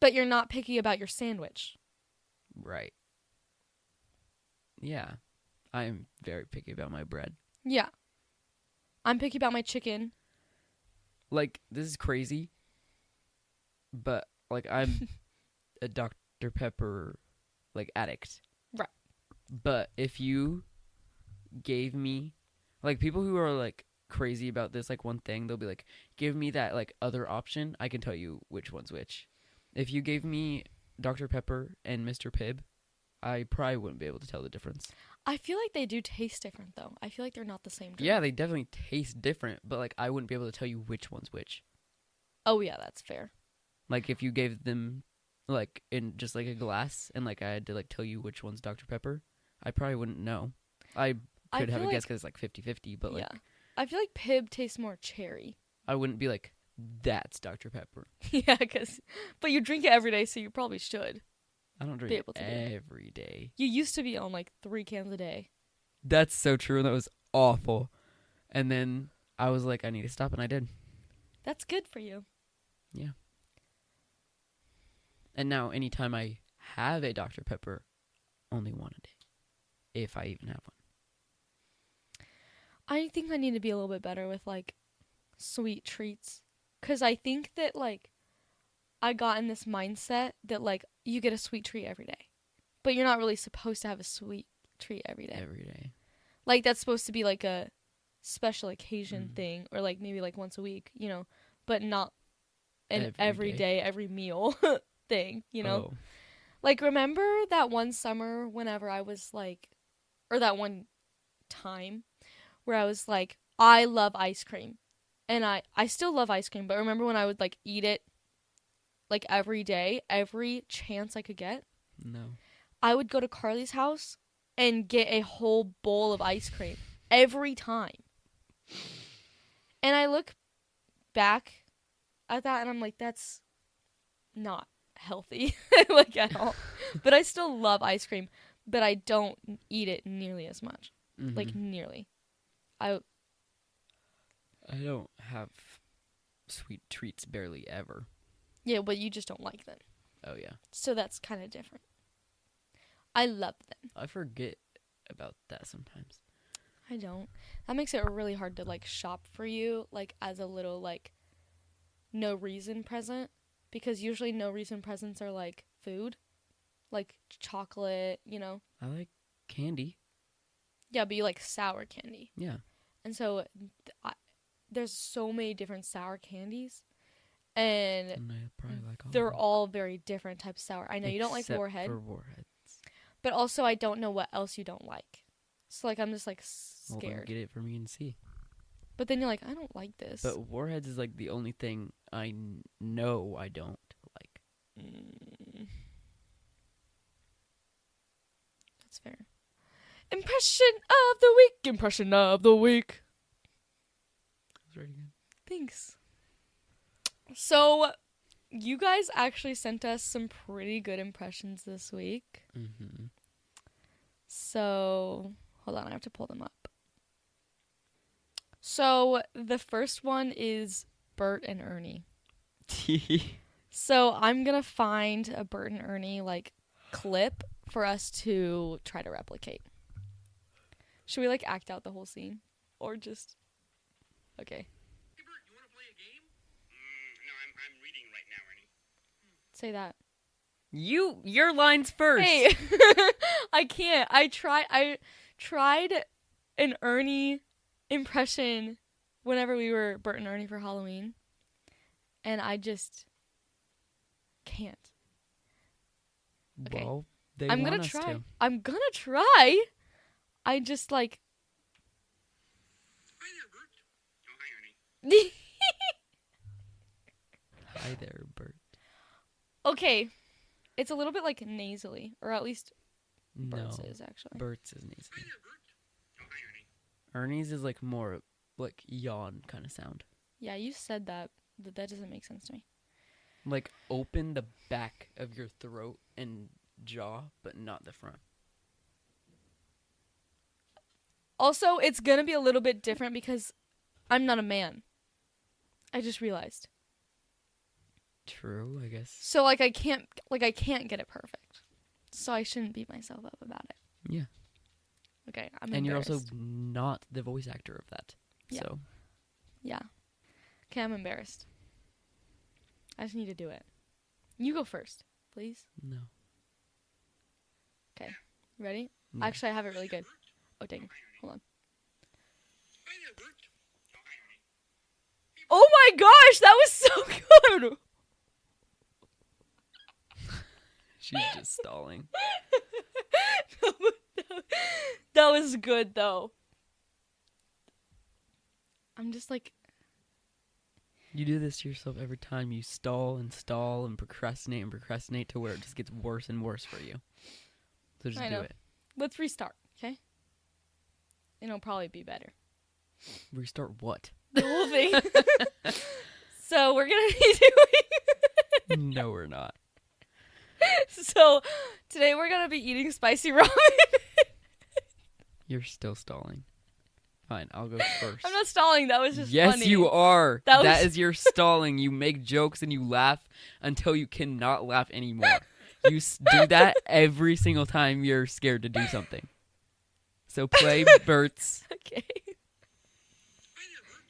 But you're not picky about your sandwich. Right. Yeah. I'm very picky about my bread. Yeah. I'm picky about my chicken. Like, this is crazy, but, like, I'm a Dr. Pepper, like, addict. Right. But if you gave me, like, people who are, like, crazy about this, like, one thing, they'll be like, give me that, like, other option, I can tell you which one's which. If you gave me Dr. Pepper and Mr. Pibb, I probably wouldn't be able to tell the difference. I feel like they do taste different, though. I feel like they're not the same drink. Yeah, they definitely taste different, but, like, I wouldn't be able to tell you which one's which. Oh, yeah, that's fair. Like, if you gave them like in just like a glass, and like I had to like tell you which one's Dr. Pepper, I probably wouldn't know. I could have a guess because it's like 50-50, but like I feel like Pib tastes more cherry. I wouldn't be like, that's Dr. Pepper. Yeah, but you drink it every day, so you probably should. I don't drink it every day. You used to be on like 3 cans a day. That's so true. That was awful. And then I was like, I need to stop, and I did. That's good for you. Yeah. And now, anytime I have a Dr. Pepper, only one a day. If I even have one. I think I need to be a little bit better with, like, sweet treats. Because I think that, like, I got in this mindset that, like, you get a sweet treat every day. But you're not really supposed to have a sweet treat every day. Every day. Like, that's supposed to be, like, a special occasion thing. Or, like, maybe, like, once a week, you know. But not an every day, every meal thing, you know. Like, remember that one summer whenever I was, like, or that one time where I was like, I love ice cream. And I still love ice cream, but remember when I would, like, eat it, like, every day, every chance I could get? No. I would go to Carly's house and get a whole bowl of ice cream every time. And I look back at that and I'm like, that's not healthy, like, at all. But I still love ice cream, but I don't eat it nearly as much. Like, nearly. I don't have sweet treats barely ever. Yeah, but you just don't like them. Oh, yeah. So that's kind of different. I love them. I forget about that sometimes. I don't. That makes it really hard to, like, shop for you, like, as a little, like, no reason present. Because usually no reason presents are, like, food. Like, chocolate, you know? I like candy. Yeah, but you like sour candy. Yeah. And so there's so many different sour candies. And I probably like all they're all very different types of sour. I know you don't like Warhead. For Warheads. But also I don't know what else you don't like. So, like, I'm just, like, scared. Well, then get it for me and see. But then you're like, I don't like this. But Warheads is, like, the only thing I know I don't like. That's fair. Impression of the week. Impression of the week. That's very good. Thanks. So, you guys actually sent us some pretty good impressions this week. So, hold on. I have to pull them up. So, the first one is Bert and Ernie. So, I'm going to find a Bert and Ernie, like, clip for us to try to replicate. Should we, like, act out the whole scene? Or just... Okay. Hey, Bert, you want to play a game? No, I'm reading right now, Ernie. Say that. Your lines first. Hey, I can't. I tried an Ernie impression whenever we were Bert and Ernie for Halloween. And I just can't. Okay. Well, I'm gonna try. I'm gonna try. I just, like... Hi there, Bert. Oh, hi, Ernie. Hi there, Bert. Okay. It's a little bit, like, nasally. Or at least Bert's is, actually. Bert's is nasally. Hi there, Bert. Oh, hi, Ernie. Ernie's is, like, more, like, yawn kind of sound. Yeah, you said that, but that doesn't make sense to me. Like, open the back of your throat and jaw, but not the front. Also, it's gonna be a little bit different because I'm not a man. I just realized. True, I guess. So, like, I can't get it perfect. So I shouldn't beat myself up about it. Yeah. Okay, I'm and embarrassed. you're also not the voice actor of that. Yeah. So. Yeah. Okay, I'm embarrassed. I just need to do it. You go first, please. No. Okay. Ready? No. Actually, I have it really good. Oh, dang. Hold on. Hi there, Bert. Oh, hi, Ernie. Oh my gosh, that was so good! She's just stalling. That was good, though. I'm just like... You do this to yourself every time. You stall and procrastinate to where it just gets worse and worse for you. So just I do know. it. Let's restart, okay? And it'll probably be better. Restart what? The whole thing. So we're going to be doing... No, we're not. So today we're going to be eating spicy ramen. You're still stalling. Fine, I'll go first. I'm not stalling. That was just yes, funny. you are. That That was- is your stalling. You make jokes and you laugh until you cannot laugh anymore. You do that every single time you're scared to do something. So play Bert's. Okay. Hi there, Bert.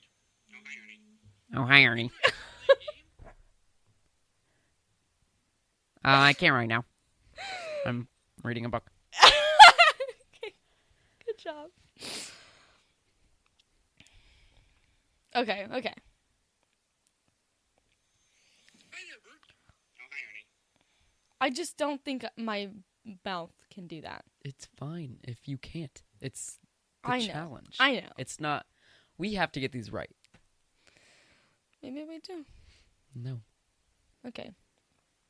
Oh, hi, Ernie. Oh, hi, Ernie. I can't right now. I'm reading a book. Okay. Good job. Okay. Hi there, Bert. Oh, hi, Ernie. I just don't think my mouth can do that. It's fine if you can't. It's the I know. challenge. I know. It's not. We have to get these right. Maybe we do. No. Okay.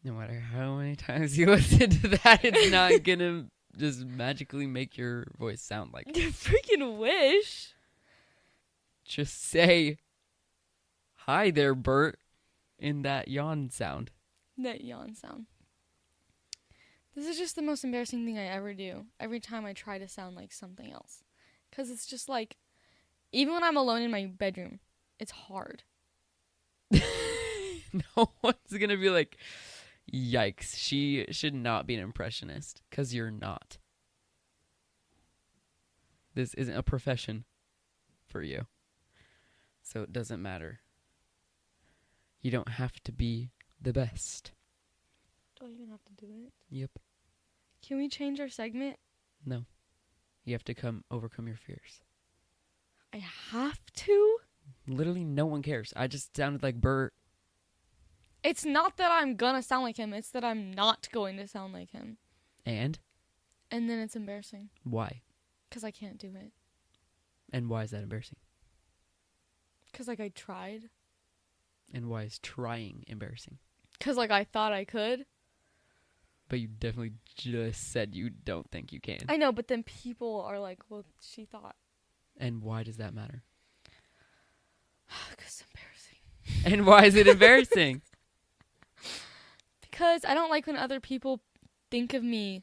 No matter how many times you listen to that, it's not gonna just magically make your voice sound like You freaking wish. just say, hi there, Bert, in that yawn sound. That yawn sound. This is just the most embarrassing thing I ever do. Every time I try to sound like something else. Because it's just like, even when I'm alone in my bedroom, it's hard. No one's gonna be like, yikes, she should not be an impressionist, because you're not. This isn't a profession for you. So it doesn't matter. You don't have to be the best. Do I even have to do it? Yep. Can we change our segment? No. You have to overcome your fears. I have to? Literally no one cares. I just sounded like Bert. It's not that I'm gonna sound like him, it's that I'm not going to sound like him. And? And then it's embarrassing. Why? Because I can't do it. And why is that embarrassing? Because, like, I tried. And why is trying embarrassing? Because, like, I thought I could. But you definitely just said you don't think you can. I know, but then people are like, well, she thought. And why does that matter? Because it's embarrassing. And why is it embarrassing? Because I don't like when other people think of me.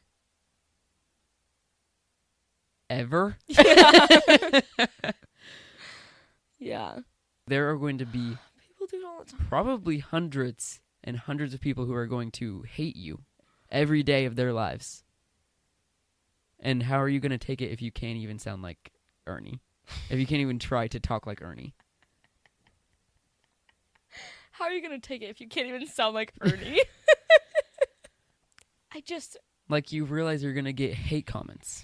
Ever? Yeah. Yeah. There are going to be People do it all the time. probably hundreds and hundreds of people who are going to hate you every day of their lives. And how are you going to take it if you can't even sound like Ernie? If you can't even try to talk like Ernie? How are you going to take it if you can't even sound like Ernie? I just... Like, you realize you're going to get hate comments.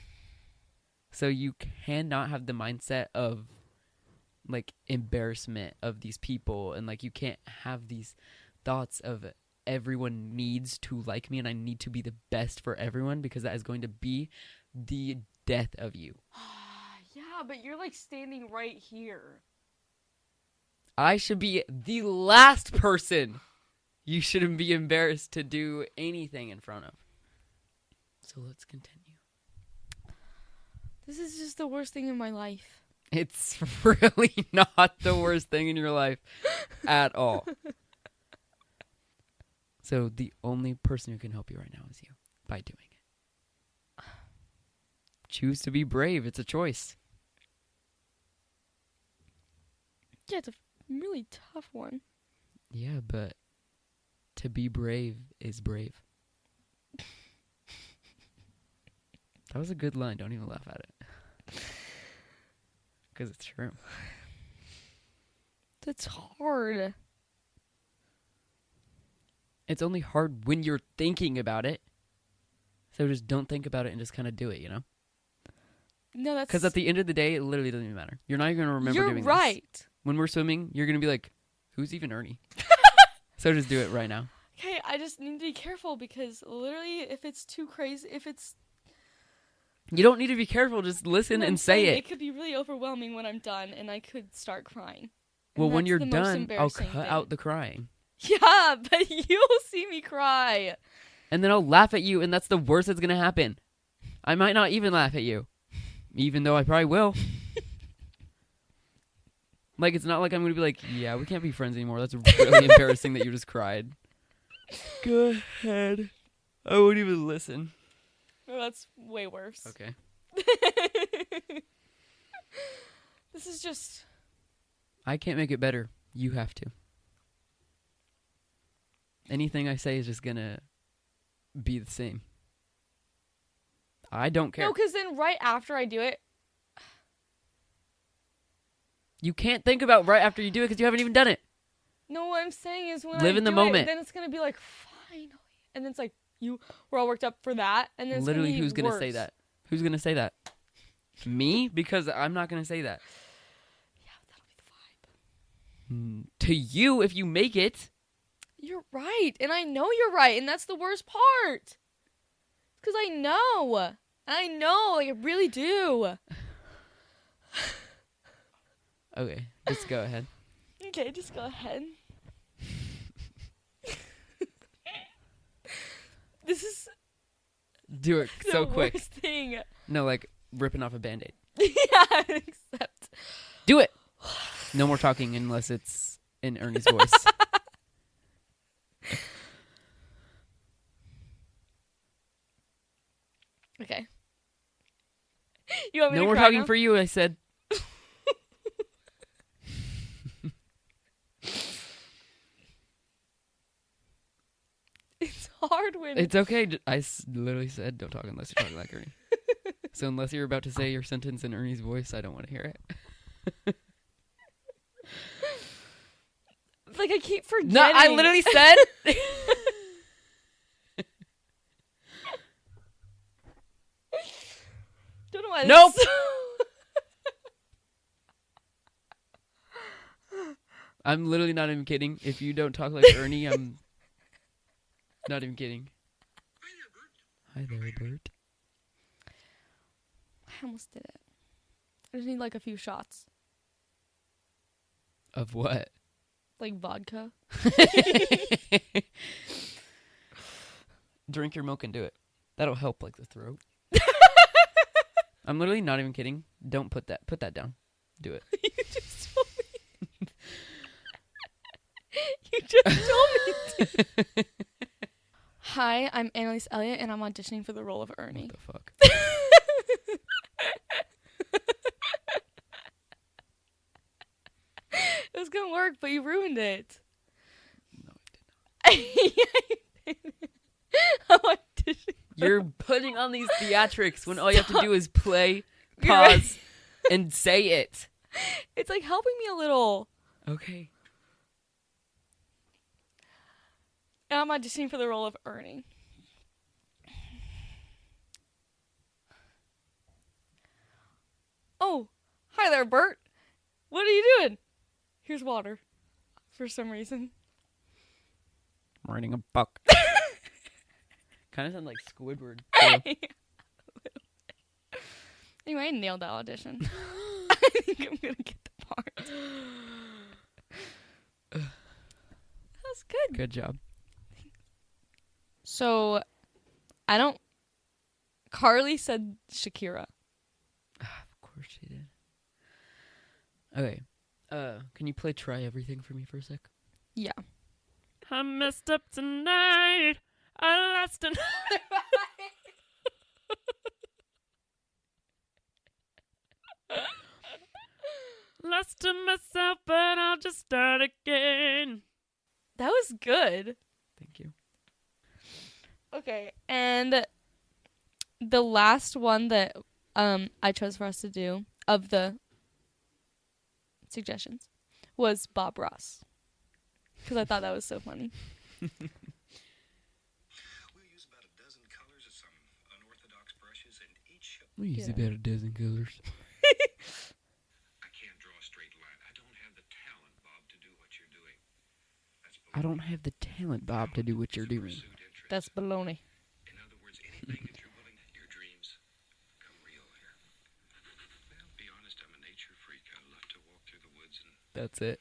So you cannot have the mindset of, like, embarrassment of these people. And, like, you can't have these thoughts of everyone needs to like me and I need to be the best for everyone, because that is going to be the death of you. Yeah, but you're, like, standing right here. I should be the last person you shouldn't be embarrassed to do anything in front of. So let's continue. This is just the worst thing in my life. It's really not the worst thing in your life at all. So the only person who can help you right now is you, by doing it. Choose to be brave. It's a choice. Yeah, it's a really tough one. Yeah, but to be brave is brave. That was a good line. Don't even laugh at it. Because it's true. That's hard. It's only hard when you're thinking about it. So just don't think about it and just kind of do it, you know? No, that's... Because at the end of the day, it literally doesn't even matter. You're not even going to remember You're doing right. this. When we're swimming, you're going to be like, who's even Ernie? So just do it right now. Okay, I just need to be careful because literally if it's too crazy, if it's... You don't need to be careful. Just listen I'm and say saying it. It could be really overwhelming when I'm done and I could start crying. Well, And when that's you're the most done, I'll embarrassing cut thing. out the crying. Yeah, but you'll see me cry. And then I'll laugh at you, and that's the worst that's going to happen. I might not even laugh at you. Even though I probably will. Like, it's not like I'm going to be like, yeah, we can't be friends anymore. That's really embarrassing that you just cried. Go ahead. I won't even listen. Oh, that's way worse. Okay. This is just... I can't make it better. You have to. Anything I say is just going to be the same. I don't care. No, because then right after I do it... You can't think about right after you do it because you haven't even done it. No, what I'm saying is when Live I in the do moment. it, then it's going to be like, finally. And then it's like, we're all worked up for that. And then it's Literally, gonna be who's going to worse. say that? Who's going to say that? Me? Because I'm not going to say that. Yeah, that'll be the vibe. To you, if you make it. You're right. And I know you're right. And that's the worst part. Because I know. I know. Like, I really do. Okay, just go ahead. Okay, just go ahead. This is Do it the so quick. worst thing. No, like ripping off a Band-Aid. Yeah, except... Do it! No more talking unless it's in Ernie's voice. Okay. You want me No to more cry talking now? for you, I said. It's hard when... It's okay. Literally said don't talk unless you're talking like Ernie. So unless you're about to say your sentence in Ernie's voice, I don't want to hear it. Like, I keep forgetting. No, I literally said... Don't know why Nope. this... I'm literally not even kidding. If you don't talk like Ernie, I'm not even kidding. Hi there, Bert. I almost did it. I just need, like, a few shots. Of what? Like vodka. Drink your milk and do it. That'll help, like, the throat. I'm literally not even kidding. Don't put that down. Do it. You just told me. You just told me to. Hi, I'm Annalise Elliott, and I'm auditioning for the role of Ernie. What the fuck? It was gonna work, but you ruined it. No, I did not. Yeah, you did. I'm auditioning. You're putting on these theatrics when all you have to do is play, You're right. pause, and say it. It's like helping me a little. Okay. And I'm auditioning for the role of Ernie. Oh, hi there, Bert. What are you doing? Here's water. For some reason. I'm writing a book. Kind of sound like Squidward. Anyway, I nailed that audition. I think I'm gonna get the part. That was good. Good job. So, Carly said Shakira. Of course she did. Okay. Can you play Try Everything for me for a sec? Yeah. I messed up tonight. I lost an... Lost to myself, but I'll just start again. That was good. Thank you. Okay, and the last one that I chose for us to do of the suggestions was Bob Ross. Because I thought that was so funny. We'll use about a dozen colors of some unorthodox brushes, and each ship. We use Yeah. about a dozen colors. I can't draw a straight line. I don't have the talent, Bob, to do what you're doing. That's I don't have the talent, Bob, to do what you're doing. pursued interest. That's baloney. In other words, anything that you're willing, your dreams come real here. Well, be honest, I'm a nature freak. I love to walk through the woods and That's it.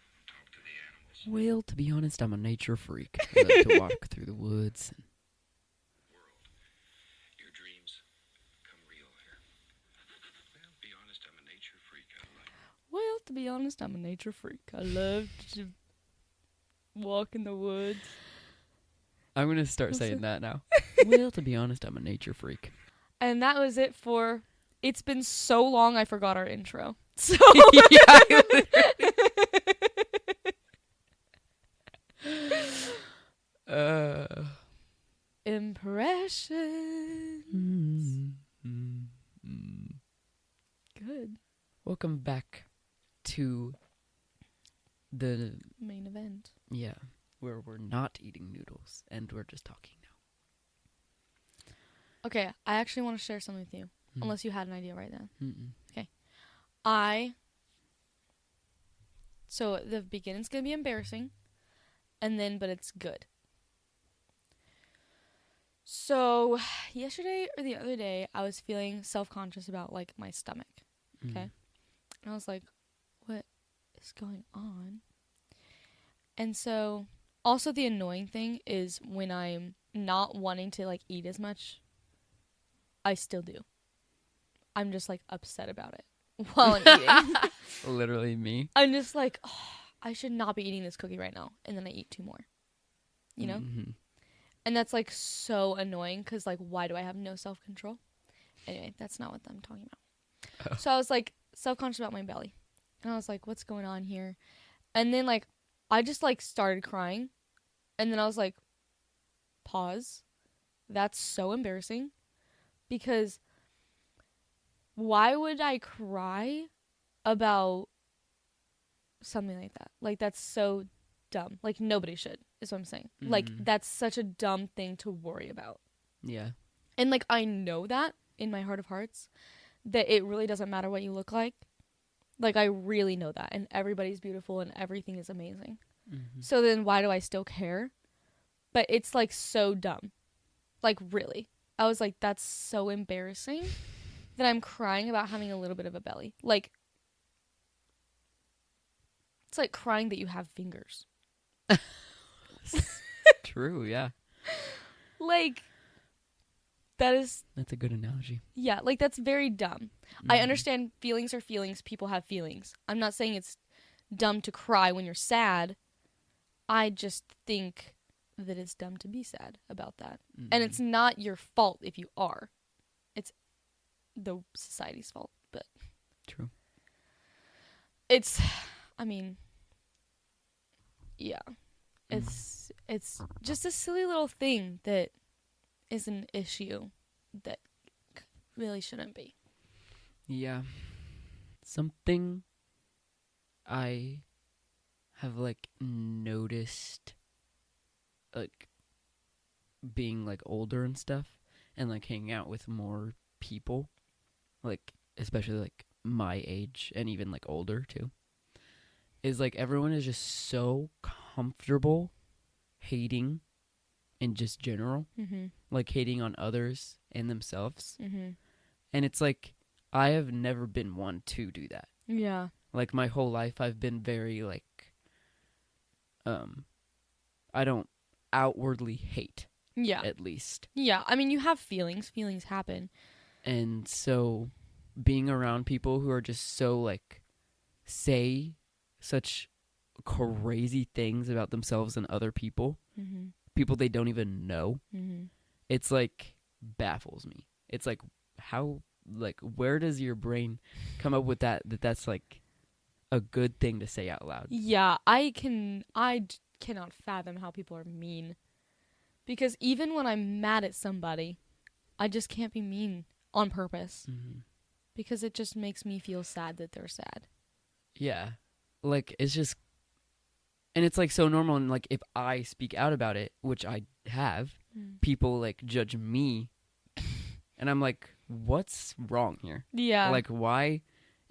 Well, to be honest, I'm a nature freak. I like to walk through the woods. World. Your dreams come real here. Well, be honest, I'm a nature freak. I like Well, to be honest, I'm a nature freak. I love to walk in the woods. I'm going to start What's saying it? that now. Well, to be honest, I'm a nature freak. And that was it for... It's been so long I forgot our intro. So... Yeah, Impressions. Good. Welcome back to the Main event. where we're not eating noodles and we're just talking now. Okay, I actually want to share something with you. Mm. Unless you had an idea right then. Mm-mm. So the beginning's going to be embarrassing. But it's good. So yesterday or the other day, I was feeling self-conscious about, like, my stomach. Okay? And I was like, what is going on? And so, also the annoying thing is when I'm not wanting to, like, eat as much, I still do. I'm just, like, upset about it while I'm eating. Literally me. I'm just like, oh, I should not be eating this cookie right now. And then I eat 2 more. You know? Mm-hmm. And that's, like, so annoying because, like, why do I have no self-control? Anyway, that's not what I'm talking about. Oh. So I was, like, self-conscious about my belly. And I was like, what's going on here? And then, like, I just, like, started crying. And then I was like, pause. That's so embarrassing. Because why would I cry about something like that? Like, that's so dumb. Like, nobody should, is what I'm saying. Like, that's such a dumb thing to worry about. Yeah. And, like, I know that in my heart of hearts, that it really doesn't matter what you look like. Like, I really know that. And everybody's beautiful and everything is amazing. Mm-hmm. So then why do I still care? But it's, like, so dumb. Like, really. I was like, that's so embarrassing that I'm crying about having a little bit of a belly. Like, it's like crying that you have fingers. True, yeah. Like, that's a good analogy. Yeah, like, that's very dumb. Mm-hmm. I understand feelings are feelings. People have feelings. I'm not saying it's dumb to cry when you're sad. I just think that it's dumb to be sad about that. Mm-hmm. And it's not your fault if you are. It's the society's fault. But True. it's, I mean, yeah. It's just a silly little thing that is an issue that really shouldn't be. Yeah. Something I have, like, noticed, like, being, like, older and stuff, and, like, hanging out with more people, like, especially, like, my age, and even, like, older, too, is, like, everyone is just so comfortable hating in just general, like, hating on others and themselves, and it's, like, I have never been one to do that. Yeah. Like, my whole life, I've been very, like, I don't outwardly hate. Yeah. At least. Yeah. I mean, you have feelings. Feelings happen. And so, being around people who are just so, like, say such crazy things about themselves and other people, people they don't even know, it's, like, baffles me. It's, like, how, like, where does your brain come up with that's, like, a good thing to say out loud? Yeah, I cannot fathom how people are mean. Because even when I'm mad at somebody, I just can't be mean on purpose. Because it just makes me feel sad that they're sad. Yeah. Like, it's just, and it's, like, so normal, and, like, if I speak out about it, which I have, people, like, judge me, and I'm like, what's wrong here? Yeah. Like, why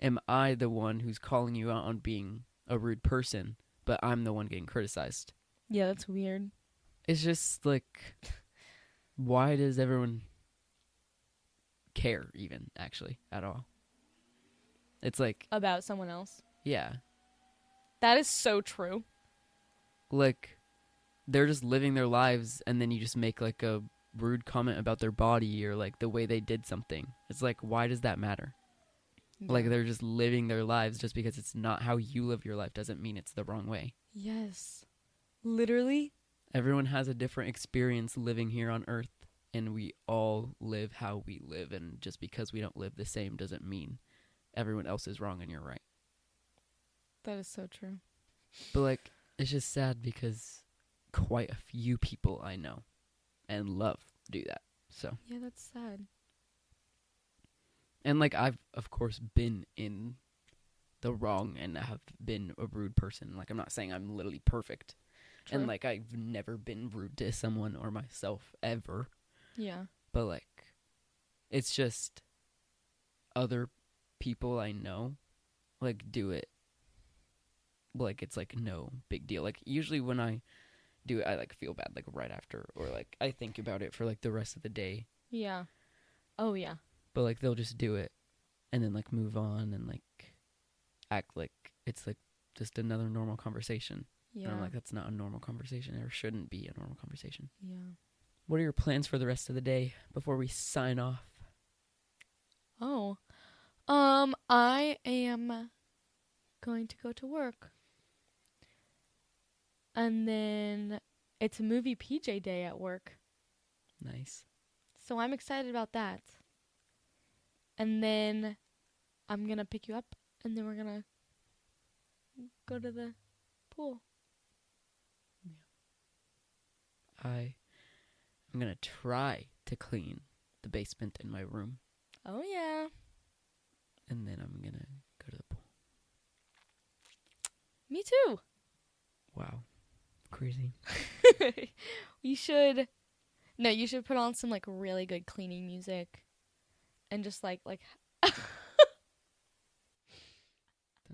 am I the one who's calling you out on being a rude person, but I'm the one getting criticized? Yeah, that's weird. It's just, like, why does everyone care, even, actually, at all? It's like... About someone else. Yeah. That is so true. like they're just living their lives, and then you just make like a rude comment about their body or like the way they did something. It's like, why does that matter? Like, Yeah. they're just living their lives. Just because it's not how you live your life doesn't mean it's the wrong way. Yes. Literally. Everyone has a different experience living here on Earth, and we all live how we live, and just because we don't live the same doesn't mean everyone else is wrong and you're right. That is so true. But like, it's just sad because quite a few people I know and love do that. So, Yeah, that's sad. and like, I've of course been in the wrong and have been a rude person. Like, I'm not saying I'm literally perfect. True. And like, I've never been rude to someone or myself ever. Yeah. But like, it's just other people I know like do it. Like, it's like no big deal. Like, usually when I do it, I like feel bad like right after, or like I think about it for like the rest of the day. Yeah. Oh, yeah. But like, they'll just do it and then like move on and like act like it's like just another normal conversation. Yeah. And I'm like, that's not a normal conversation, or shouldn't be a normal conversation. Yeah. What are your plans for the rest of the day before we sign off? Oh. I am going to go to work. And then it's a movie PJ day at work. Nice. So I'm excited about that. And then I'm going to pick you up, and then we're going to go to the pool. I'm gonna try to clean the basement in my room, Oh, yeah. and then I'm gonna go to the pool. Me too. Wow. Crazy. You should put on some like really good cleaning music and just like Don't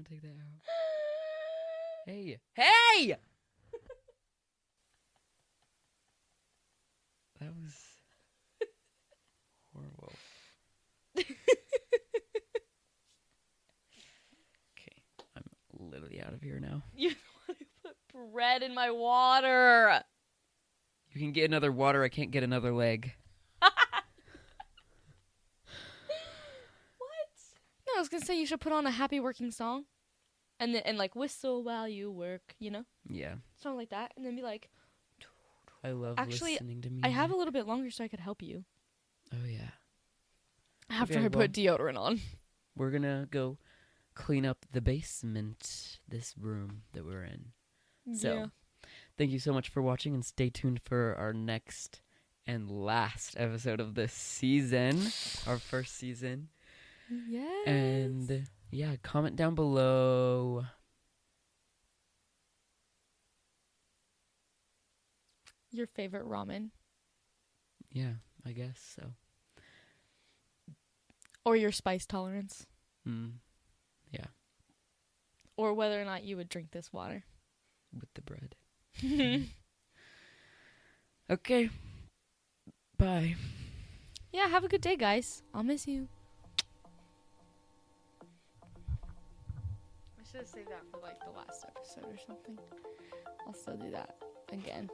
take that out. Hey! Hey! That was horrible. Okay, I'm literally out of here now. You want to put bread in my water. You can get another water, I can't get another leg. What? No, I was gonna say you should put on a happy working song, and then like whistle while you work, you know, Yeah. something like that, and then be like, I love Actually, listening to music. I have a little bit longer so I could help you Oh, yeah. after Okay, I put deodorant on. We're gonna go clean up the basement, this room that we're in. So, thank you so much for watching, and stay tuned for our next and last episode of this season, our first season. Yes. And yeah, comment down below. Your favorite ramen. Yeah, I guess so. Or your spice tolerance. Yeah, Or whether or not you would drink this water. with the bread. Okay. Bye. Yeah, have a good day, guys. I'll miss you. I should have saved that for like the last episode or something. I'll still do that again.